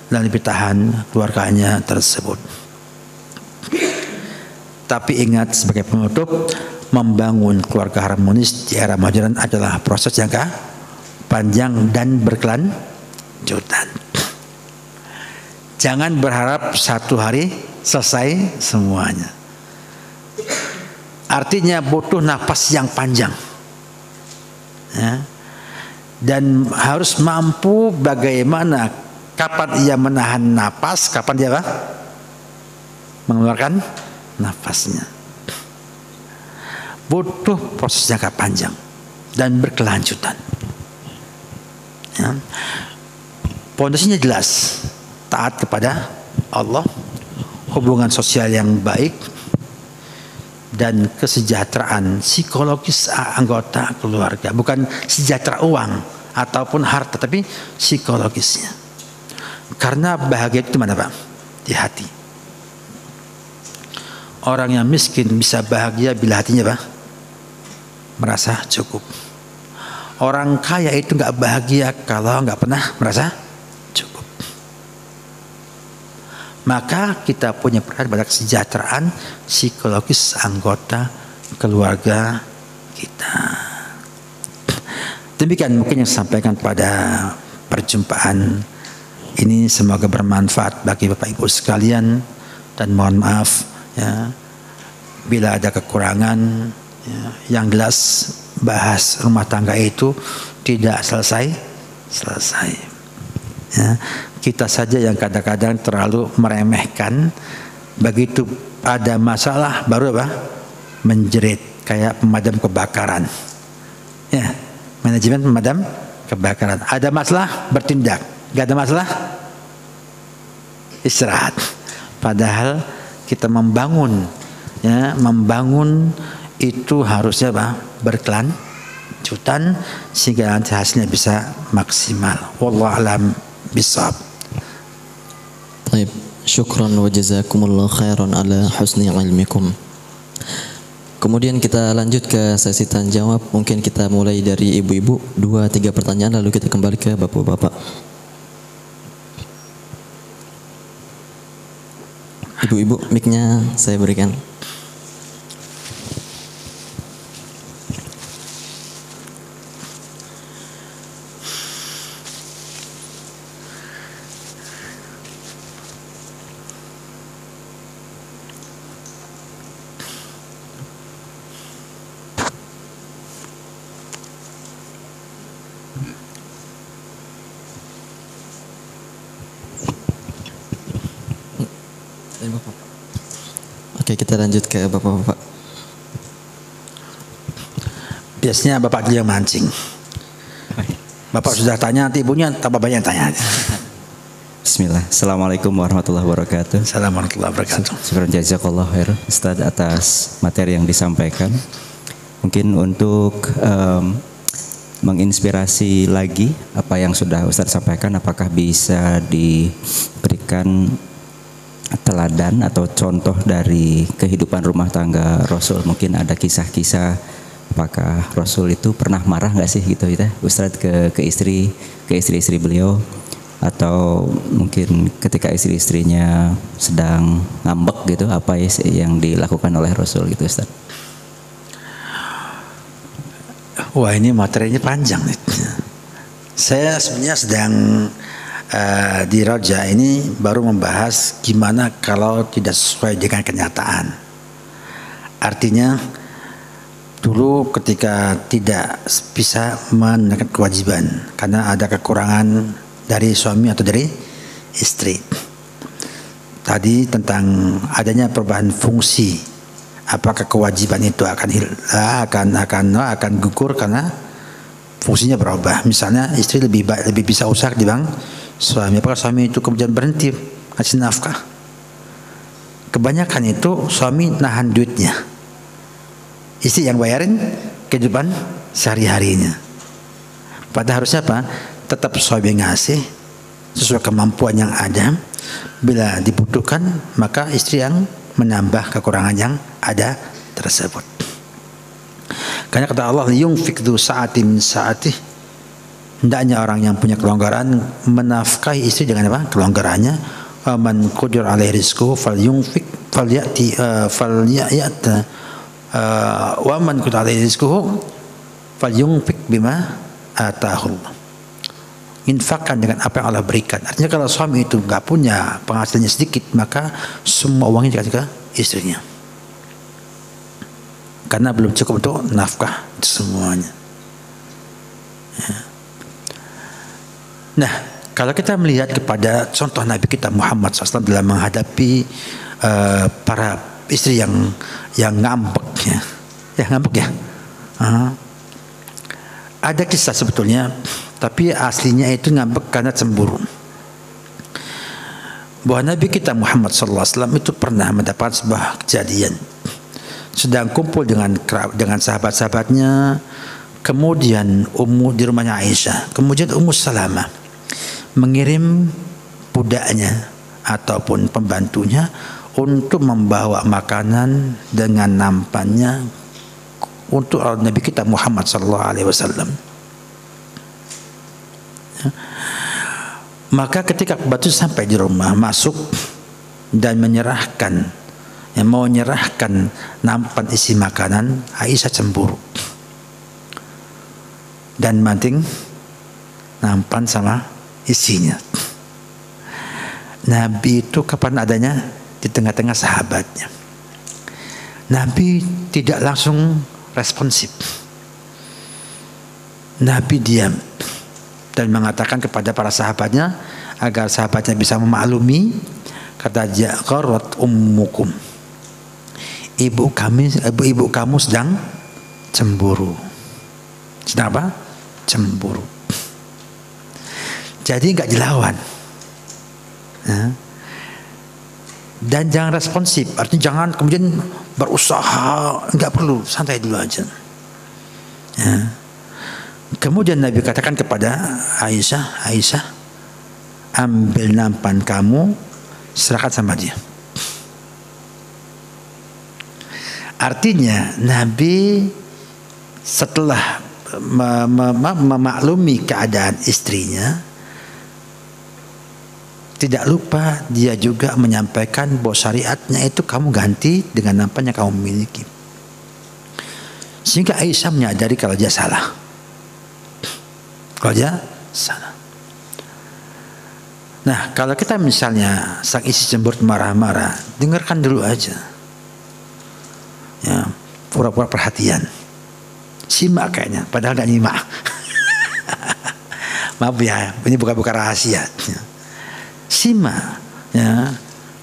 dan lebih tahan keluarganya tersebut. Tapi ingat, sebagai penutup, membangun keluarga harmonis di era modern adalah proses jangka panjang dan berkelanjutan. Jangan berharap satu hari selesai semuanya. Artinya butuh nafas yang panjang, ya. Dan harus mampu bagaimana kapan ia menahan nafas, kapan dia mengeluarkan nafasnya. Butuh proses jangka panjang dan berkelanjutan. Ya. Pondasinya jelas, taat kepada Allah, hubungan sosial yang baik, dan kesejahteraan psikologis anggota keluarga. Bukan sejahtera uang ataupun harta, tapi psikologisnya. Karena bahagia itu mana Pak? Di hati. Orang yang miskin bisa bahagia bila hatinya merasa cukup. Orang kaya itu nggak bahagia kalau nggak pernah merasa cukup. Maka kita punya peran pada kesejahteraan psikologis anggota keluarga kita. Demikian mungkin yang sampaikan pada perjumpaan ini, semoga bermanfaat bagi Bapak Ibu sekalian, dan mohon maaf ya bila ada kekurangan. Ya, yang jelas bahas rumah tangga itu tidak selesai. Ya, kita saja yang kadang-kadang terlalu meremehkan. Begitu ada masalah baru menjerit kayak pemadam kebakaran. Ya, manajemen pemadam kebakaran. Ada masalah bertindak, gak ada masalah istirahat. Padahal kita membangun itu harusnya berkelanjutan sehingga nanti hasilnya bisa maksimal. Wallahu a'lam bishawab. Baik, syukran wa jazakumullah khairan ala husni ilmikum. Kemudian kita lanjut ke sesi tanya jawab. Mungkin kita mulai dari ibu-ibu, 2-3 pertanyaan, lalu kita kembali ke bapak-bapak. Ibu-ibu, mic-nya saya berikan. Oke, kita lanjut ke bapak-bapak. Biasanya bapak dulu yang mancing. Bapak sudah tanya, nanti ibunya tambah banyak tanya. Bismillah. Assalamualaikum warahmatullahi wabarakatuh. Assalamualaikum warahmatullahi wabarakatuh. Syukur jazakallah khair Ustaz atas materi yang disampaikan. Mungkin untuk menginspirasi lagi apa yang sudah Ustaz sampaikan, apakah bisa diberikan teladan atau contoh dari kehidupan rumah tangga Rasul? Mungkin ada kisah-kisah, apakah Rasul itu pernah marah nggak sih gitu ya Ustaz ke istri beliau, atau mungkin ketika istri-istrinya sedang ngambek gitu, apa yang dilakukan oleh Rasul gitu Ustaz? Wah, ini materinya panjang nih. Saya sebenarnya sedang di Raja ini baru membahas gimana kalau tidak sesuai dengan kenyataan. Artinya dulu ketika tidak bisa menunaikan kewajiban karena ada kekurangan dari suami atau dari istri. Tadi tentang adanya perubahan fungsi, apakah kewajiban itu akan gugur karena fungsinya berubah. Misalnya istri lebih bisa usaha dibanding suami, apakah suami itu kemudian berhenti ngasih nafkah? Kebanyakan itu suami nahan duitnya, istri yang bayarin kehidupan sehari-harinya. Padahal harusnya apa? Tetap suami ngasih sesuai kemampuan yang ada. Bila dibutuhkan maka istri yang menambah kekurangan yang ada tersebut. Karena kata Allah, yunfik dzu sa'atin min sa'atih, hendaknya orang yang punya kelonggaran menafkahi istri dengan apa? Kelonggarannya. Man qadir alaihi rizquhu falyunfik falyata wa man qadir alaihi rizquhu falyunfik bima atahu. Infakkan dengan apa yang Allah berikan. Artinya kalau suami itu nggak punya penghasilannya sedikit, maka semua uangnya dikasih ke istrinya, karena belum cukup untuk nafkah semuanya. Ya. Nah, kalau kita melihat kepada contoh Nabi kita Muhammad SAW dalam menghadapi para istri yang ngambek, ada kisah sebetulnya, tapi aslinya itu ngambek karena cemburu. Bahwa Nabi kita Muhammad SAW itu pernah mendapat sebuah kejadian. Sedang kumpul dengan sahabat-sahabatnya, kemudian di rumahnya Aisyah, kemudian Ummu Salamah mengirim budaknya ataupun pembantunya untuk membawa makanan dengan nampannya untuk Nabi kita Muhammad SAW. Maka ketika pembantu sampai di rumah, masuk dan mau menyerahkan nampan isi makanan, Aisyah cemburu dan banting nampan sama isinya. Nabi itu kapan adanya? Di tengah-tengah sahabatnya. Nabi tidak langsung responsif. Nabi diam dan mengatakan kepada para sahabatnya agar sahabatnya bisa memaklumi. Kata dia, qarat ummukum, ibu kamu sedang cemburu. Sedang apa? Cemburu. Jadi nggak dilawan, dan jangan responsif. Artinya jangan kemudian berusaha, nggak perlu, santai dulu aja. Ya. Kemudian Nabi katakan kepada Aisyah, ambil nampan kamu, serahkan sama dia. Artinya Nabi setelah memaklumi keadaan istrinya, tidak lupa dia juga menyampaikan bahwa syariatnya itu kamu ganti dengan nampan yang kamu miliki. Sehingga Aisyah menyadari kalau dia salah. Nah, kalau kita misalnya sang istri cemburu marah-marah, dengarkan dulu aja. Ya, pura-pura perhatian. Simak kayaknya, padahal gak nyimak. Maaf ya, ini bukan rahasia. Simak, ya,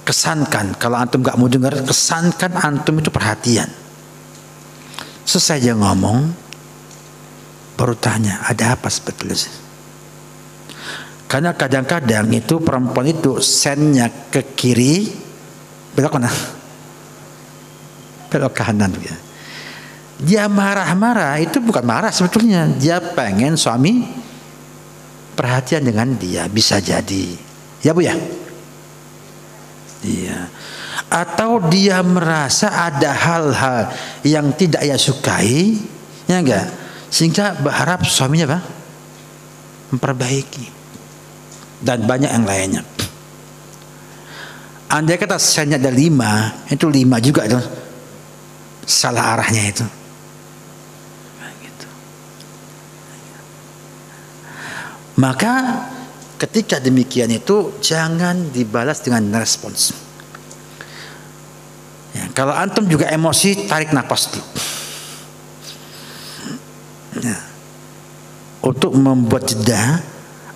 kesankan. Kalau antum gak mau dengar, kesankan antum itu perhatian. Selesai dia ngomong, baru tanya, ada apa sebetulnya sih? Karena kadang-kadang itu perempuan itu sennya ke kiri, belok mana? Belok kanan. Ya. Dia marah-marah itu bukan marah sebetulnya, dia pengen suami perhatian dengan dia, bisa jadi. Ya Bu ya? Iya. Atau dia merasa ada hal-hal yang tidak ia sukai, ya enggak? Sehingga berharap suaminya apa? Memperbaiki. Dan banyak yang lainnya. Andai kata sennya ada 5, itu 5 juga itu salah arahnya itu. Gitu. Maka ketika demikian itu jangan dibalas dengan respons. Ya, kalau antum juga emosi, tarik nafas dulu. untuk membuat jeda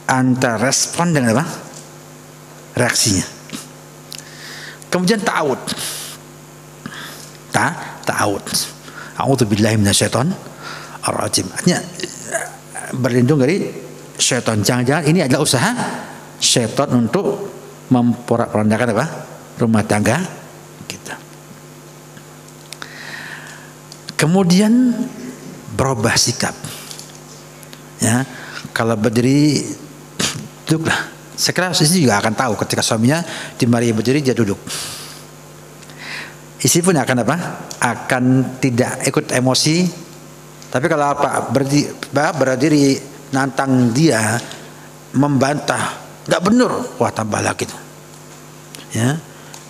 antara respon dengan apa? Reaksinya. Kemudian ta'awud. Ta'awud. A'udzubillahi minasyaitonir rajim. Artinya berlindung dari syaitan. Jangan-jangan ini adalah usaha syaitan untuk memporak-porandakan apa? Rumah tangga kita. Kemudian berubah sikap. Ya, kalau berdiri duduklah. Saya kira istri juga akan tahu ketika suaminya dimari berdiri dia duduk. Istri pun akan apa? Akan tidak ikut emosi. Tapi kalau apa berdiri nantang dia, membantah, nggak benar, wah tambah lagi tuh. Ya,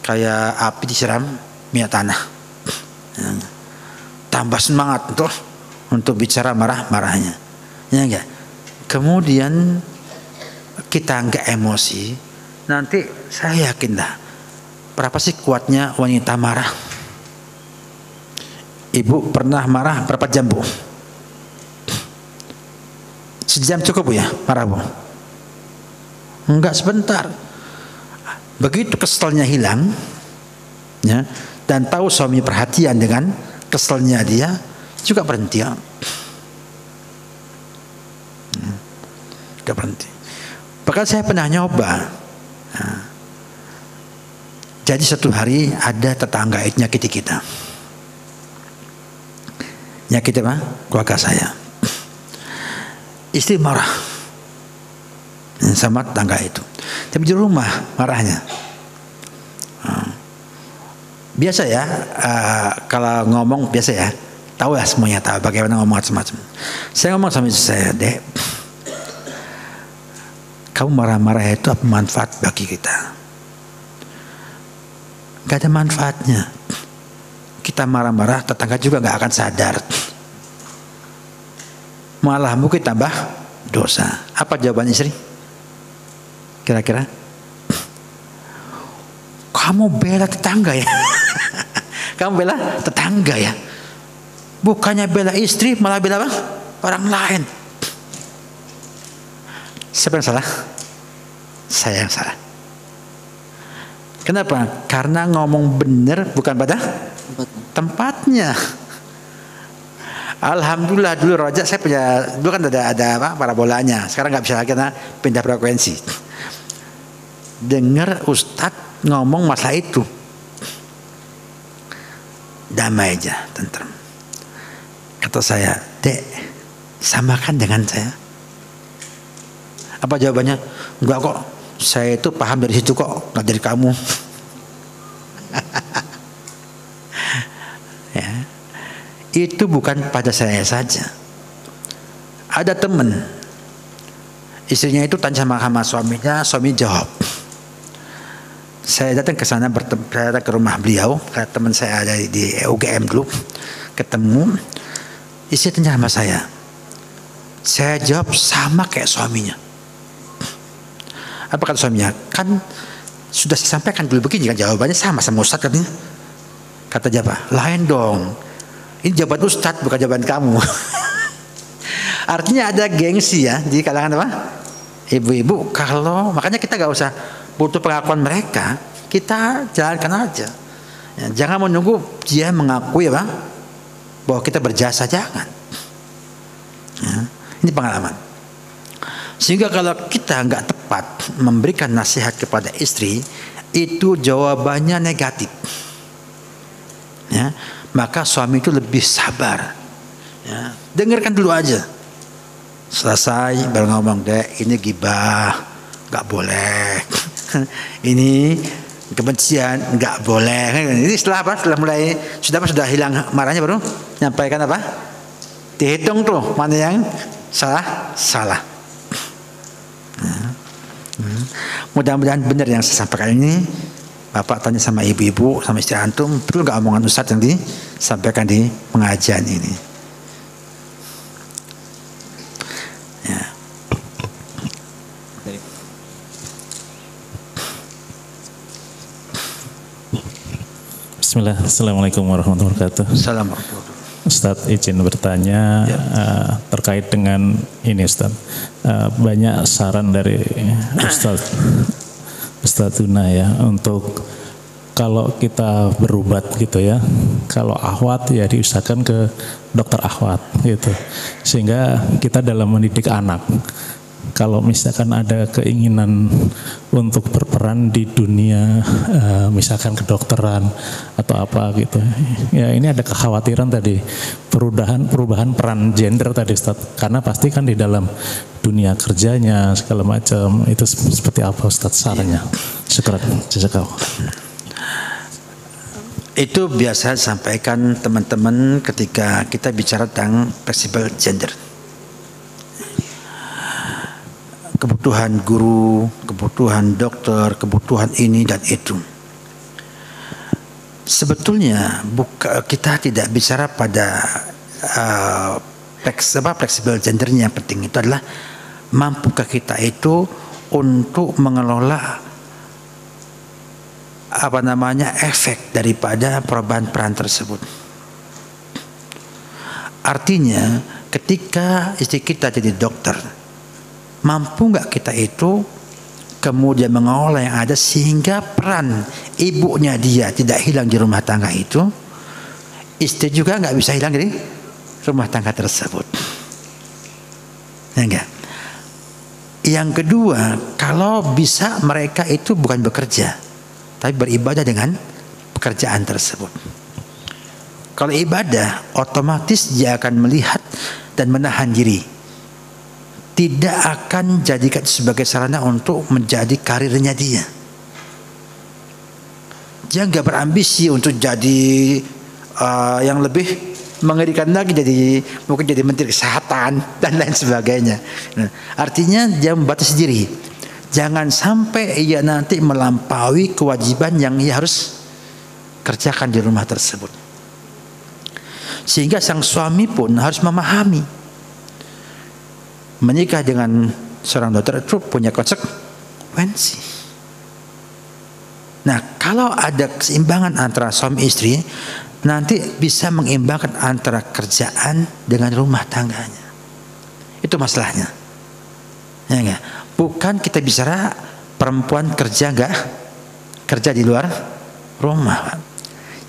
kayak api disiram minyak tanah. Ya, tambah semangat untuk bicara marah-marahnya. Ya enggak. Kemudian kita nggak emosi, nanti saya yakin dah. Berapa sih kuatnya wanita marah? Ibu pernah marah berapa jam, Bu? Sejam cukup, Bu, ya marah, Bu? Enggak, sebentar. Begitu keselnya hilang, ya, dan tahu suami perhatian dengan keselnya dia, juga berhenti. Ya. Gak berhenti. Bahkan saya pernah nyoba. Nah, jadi suatu hari ada tetangga itu nyakiti kita. Nyakiti apa? Keluarga saya. Istri marah sama tetangga itu. Tapi di rumah marahnya. Biasa ya, kalau ngomong biasa ya, tahu ya semuanya, tahu bagaimana ngomong macam-macam. Saya ngomong sama istri saya, Dek, kamu marah-marah itu apa manfaat bagi kita? Gak ada manfaatnya. Kita marah-marah, tetangga juga gak akan sadar. Malah mungkin tambah dosa. Apa jawaban istri? Kira-kira? Kamu bela tetangga ya? Kamu bela tetangga ya? Bukannya bela istri, malah bela apa? Orang lain. Siapa yang salah? Saya yang salah. Kenapa? Karena ngomong benar bukan pada tempatnya. Alhamdulillah dulu Rojak saya punya, dulu kan ada apa, parabolanya. Sekarang nggak bisa lagi karena pindah frekuensi. Dengar Ustadz ngomong masalah itu, damai aja, tentrem. Kata saya, Dek, samakan dengan saya. Apa jawabannya? Enggak kok, saya itu paham dari situ kok, nggak dari kamu. Ya. Itu bukan pada saya saja. Ada teman, istrinya itu tanya sama suaminya, suami jawab. Saya datang ke sana, saya datang ke rumah beliau, teman saya ada di UGM dulu, ketemu, istri tanya sama saya jawab sama kayak suaminya. Apa kata suaminya? Kan sudah saya sampaikan dulu begini kan, jawabannya sama Ustadz katanya. Kata dia apa? Lain dong. Ini jawaban Ustadz bukan jawaban kamu. Artinya ada gengsi ya di kalangan apa? Ibu-ibu. Kalau makanya kita gak usah butuh pengakuan mereka, kita jalankan aja. Ya, jangan menunggu dia mengakui apa? Bahwa kita berjasa, jangan. Ya, ini pengalaman. Sehingga kalau kita nggak tepat memberikan nasihat kepada istri, itu jawabannya negatif. Ya, maka suami itu lebih sabar. Ya, dengarkan dulu aja. Selesai baru ngomong, Dek, ini gibah, nggak boleh. Ini kebencian, nggak boleh. Ini setelah apa? Setelah mulai sudah hilang marahnya baru nyampaikan apa? Dihitung tuh mana yang salah. Mudah-mudahan benar yang saya sampaikan ini. Bapak tanya sama ibu-ibu, sama istri antum, betul nggak omongan Ustadz yang disampaikan di pengajian ini? Ya. Bismillah, Assalamualaikum warahmatullahi wabarakatuh. Assalamualaikum. Ustadz izin bertanya terkait dengan ini Ustadz. Banyak saran dari Ustadz Tuna ya untuk kalau kita berobat gitu ya, kalau ahwat ya diusahakan ke dokter ahwat gitu, sehingga kita dalam mendidik anak, kalau misalkan ada keinginan untuk berperan di dunia misalkan kedokteran atau apa gitu ya, ini ada kekhawatiran tadi perubahan peran gender tadi Ustadz, karena pasti kan di dalam dunia kerjanya segala macam itu seperti apa Ustadz sarannya? Syukran, jazakallah. Itu biasa sampaikan teman-teman ketika kita bicara tentang fleksibel gender. Kebutuhan guru, kebutuhan dokter, kebutuhan ini dan itu. Sebetulnya kita tidak bicara pada fleksibel gendernya. Yang penting itu adalah mampukah kita itu untuk mengelola efek daripada perubahan peran tersebut. Artinya ketika istri kita jadi dokter, mampu nggak kita itu kemudian mengolah yang ada sehingga peran ibunya dia tidak hilang di rumah tangga itu, istri juga nggak bisa hilang dari rumah tangga tersebut. Ya enggak? Yang kedua, kalau bisa mereka itu bukan bekerja, tapi beribadah dengan pekerjaan tersebut. Kalau ibadah, otomatis dia akan melihat dan menahan diri, tidak akan jadikan sebagai sarana untuk menjadi karirnya dia. Dia nggak berambisi untuk jadi yang lebih mengerikan lagi, mungkin jadi menteri kesehatan dan lain sebagainya. Nah, artinya dia membatasi diri. Jangan sampai ia nanti melampaui kewajiban yang ia harus kerjakan di rumah tersebut. Sehingga sang suami pun harus memahami menikah dengan seorang dokter itu punya konsekuensi. Nah, kalau ada keseimbangan antara suami istri, nanti bisa mengimbangkan antara kerjaan dengan rumah tangganya. Itu masalahnya. Ya enggak? Bukan kita bicara perempuan kerja di luar rumah.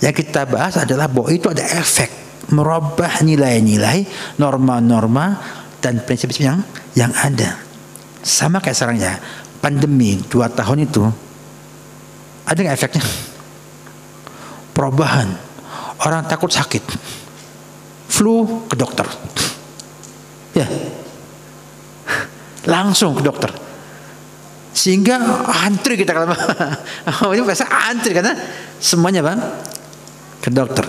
Yang kita bahas adalah bahwa itu ada efek merubah nilai-nilai, norma-norma dan prinsip-prinsip yang ada. Sama kayak sekarang ya, pandemi 2 tahun itu ada nggak efeknya? Perubahan, orang takut sakit, flu ke dokter, ya langsung ke dokter, sehingga antri kita kalau itu biasa antri karena semuanya bang ke dokter.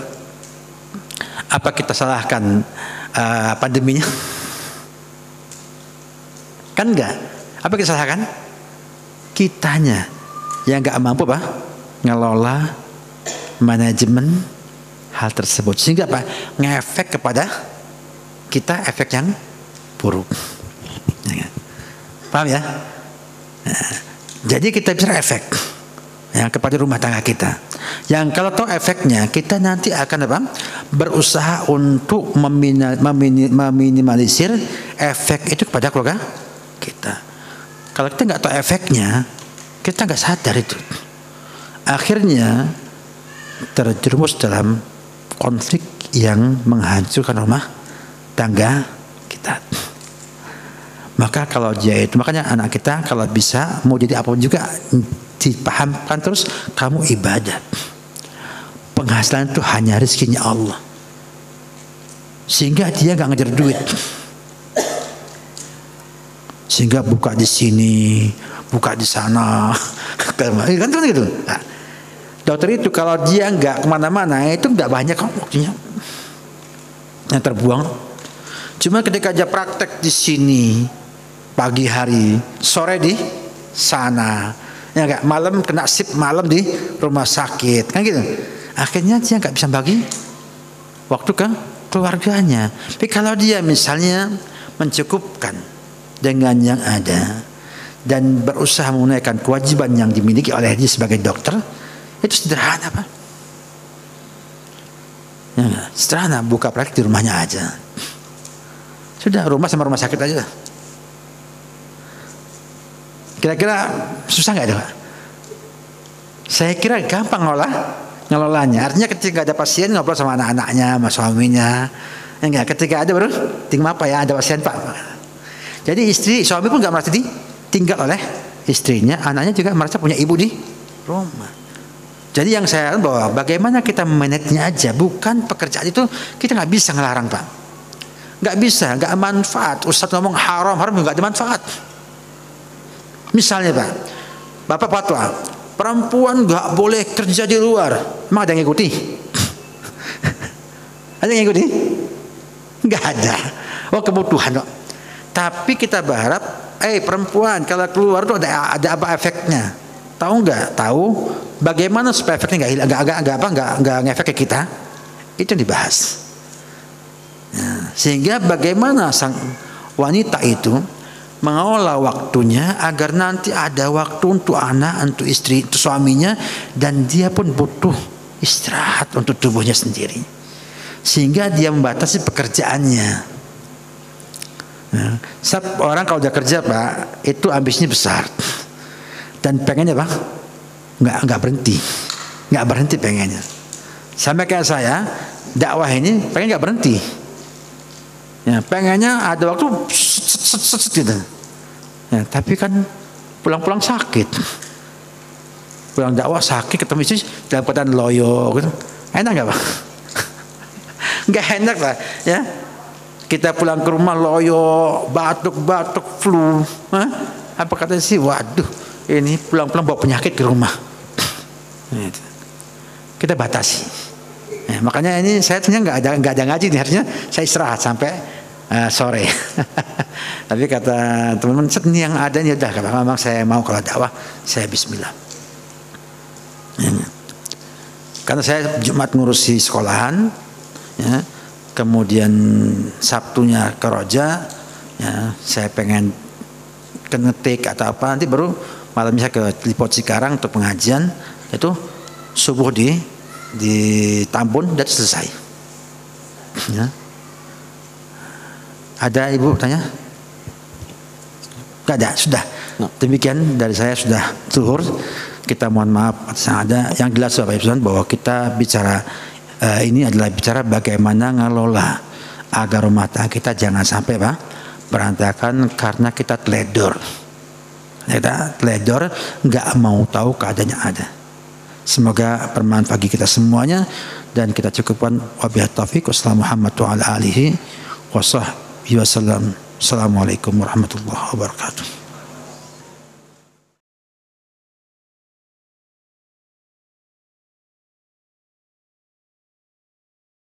Apa kita salahkan pandeminya? Kan enggak. Apa kita salahkan? Kitanya yang enggak mampu ngelola manajemen hal tersebut, sehingga ngefek kepada kita efek yang buruk. Paham ya? Nah, jadi kita bicara efek kepada rumah tangga kita. Yang kalau tahu efeknya, kita nanti akan berusaha untuk meminimalisir efek itu kepada keluarga kita. Kalau kita nggak tahu efeknya, kita nggak sadar itu. Akhirnya terjerumus dalam konflik yang menghancurkan rumah tangga kita. Maka kalau dia itu, makanya anak kita kalau bisa mau jadi apapun juga dipahamkan terus, kamu ibadah. Penghasilan itu hanya rezekinya Allah. Sehingga dia nggak ngejar duit. Sehingga buka di sini, buka di sana, kan gitu. Nah, dokter itu kalau dia nggak kemana-mana itu nggak banyak waktunya yang terbuang. Cuma ketika dia praktek di sini pagi hari, sore di sana, ya nggak, malam kena sip malam di rumah sakit, kan gitu. Akhirnya dia nggak bisa bagi waktu ke keluarganya. Tapi kalau dia misalnya mencukupkan dengan yang ada dan berusaha menunaikan kewajiban yang dimiliki oleh dia sebagai dokter, itu sederhana, Pak. Ya, Sederhana, buka praktek di rumahnya aja. Sudah, rumah sama rumah sakit aja. Kira-kira susah nggak itu, Pak? Saya kira gampang ngelolanya. Artinya ketika ada pasien ngobrol sama anak-anaknya, sama suaminya. Enggak, ketika ada baru tinggal apa ya, ada pasien Pak. Jadi suami pun nggak merasa ditinggal oleh istrinya, anaknya juga merasa punya ibu di rumah. Jadi yang saya bahwa bagaimana kita memanagenya aja, bukan pekerjaan itu kita nggak bisa ngelarang Pak. Nggak bisa, nggak manfaat. Ustadz ngomong haram nggak ada manfaat. Misalnya Pak, Bapak fatwa, perempuan nggak boleh kerja di luar. Emang ada yang ngikuti? Ada yang ngikuti? Nggak ada. Oh, kebutuhan kok. Tapi kita berharap, perempuan kalau keluar itu ada apa efeknya? Tahu nggak? Tahu. Bagaimana supaya efeknya nggak hilang, nggak ngefek ke kita? Itu yang dibahas. Nah, sehingga bagaimana sang wanita itu mengolah waktunya agar nanti ada waktu untuk anak, untuk istri, untuk suaminya, dan dia pun butuh istirahat untuk tubuhnya sendiri, sehingga dia membatasi pekerjaannya. Nah, orang kalau udah kerja Pak, itu ambisinya besar dan pengennya Pak nggak berhenti pengennya. Sampai kayak saya dakwah ini pengen nggak berhenti. Ya, pengennya ada waktu gitu. Ya, tapi kan pulang-pulang sakit. Pulang dakwah sakit, ketemu istri dalam keadaan loyo gitu. Enak nggak Pak? Nggak enak Pak. Ya, kita pulang ke rumah loyo, batuk-batuk, flu. Apa kata sih? Waduh, ini pulang-pulang bawa penyakit ke rumah. Kita batasi. Ya, makanya ini saya sebenarnya nggak ada ngaji nih, harusnya saya istirahat sampai sore. Tapi kata teman-teman, ini yang ada nih udah, kalau memang saya mau kalau dakwah saya bismillah. Ya. Karena saya Jumat ngurusi sekolahan, ya, kemudian Sabtunya ke Roja, ya, saya pengen ngetik atau apa, nanti baru malamnya ke Lipot Cikarang untuk pengajian, itu subuh di Tambun dan selesai. Ya. Ada ibu tanya? Gak ada, sudah. Demikian dari saya, sudah zuhur. Kita mohon maaf atas yang ada. Yang jelas Bapak Ibu bahwa kita bicara ini adalah bicara bagaimana ngelola agar rumah tangga kita jangan sampai Pak berantakan karena kita teledor. Kita teledor, nggak mau tahu keadaan yang ada. Semoga bermanfaat bagi kita semuanya, dan kita cukupkan. Wabillahi taufiq. Wassalamualaikum warahmatullahi wabarakatuh. Assalamualaikum warahmatullahi wabarakatuh.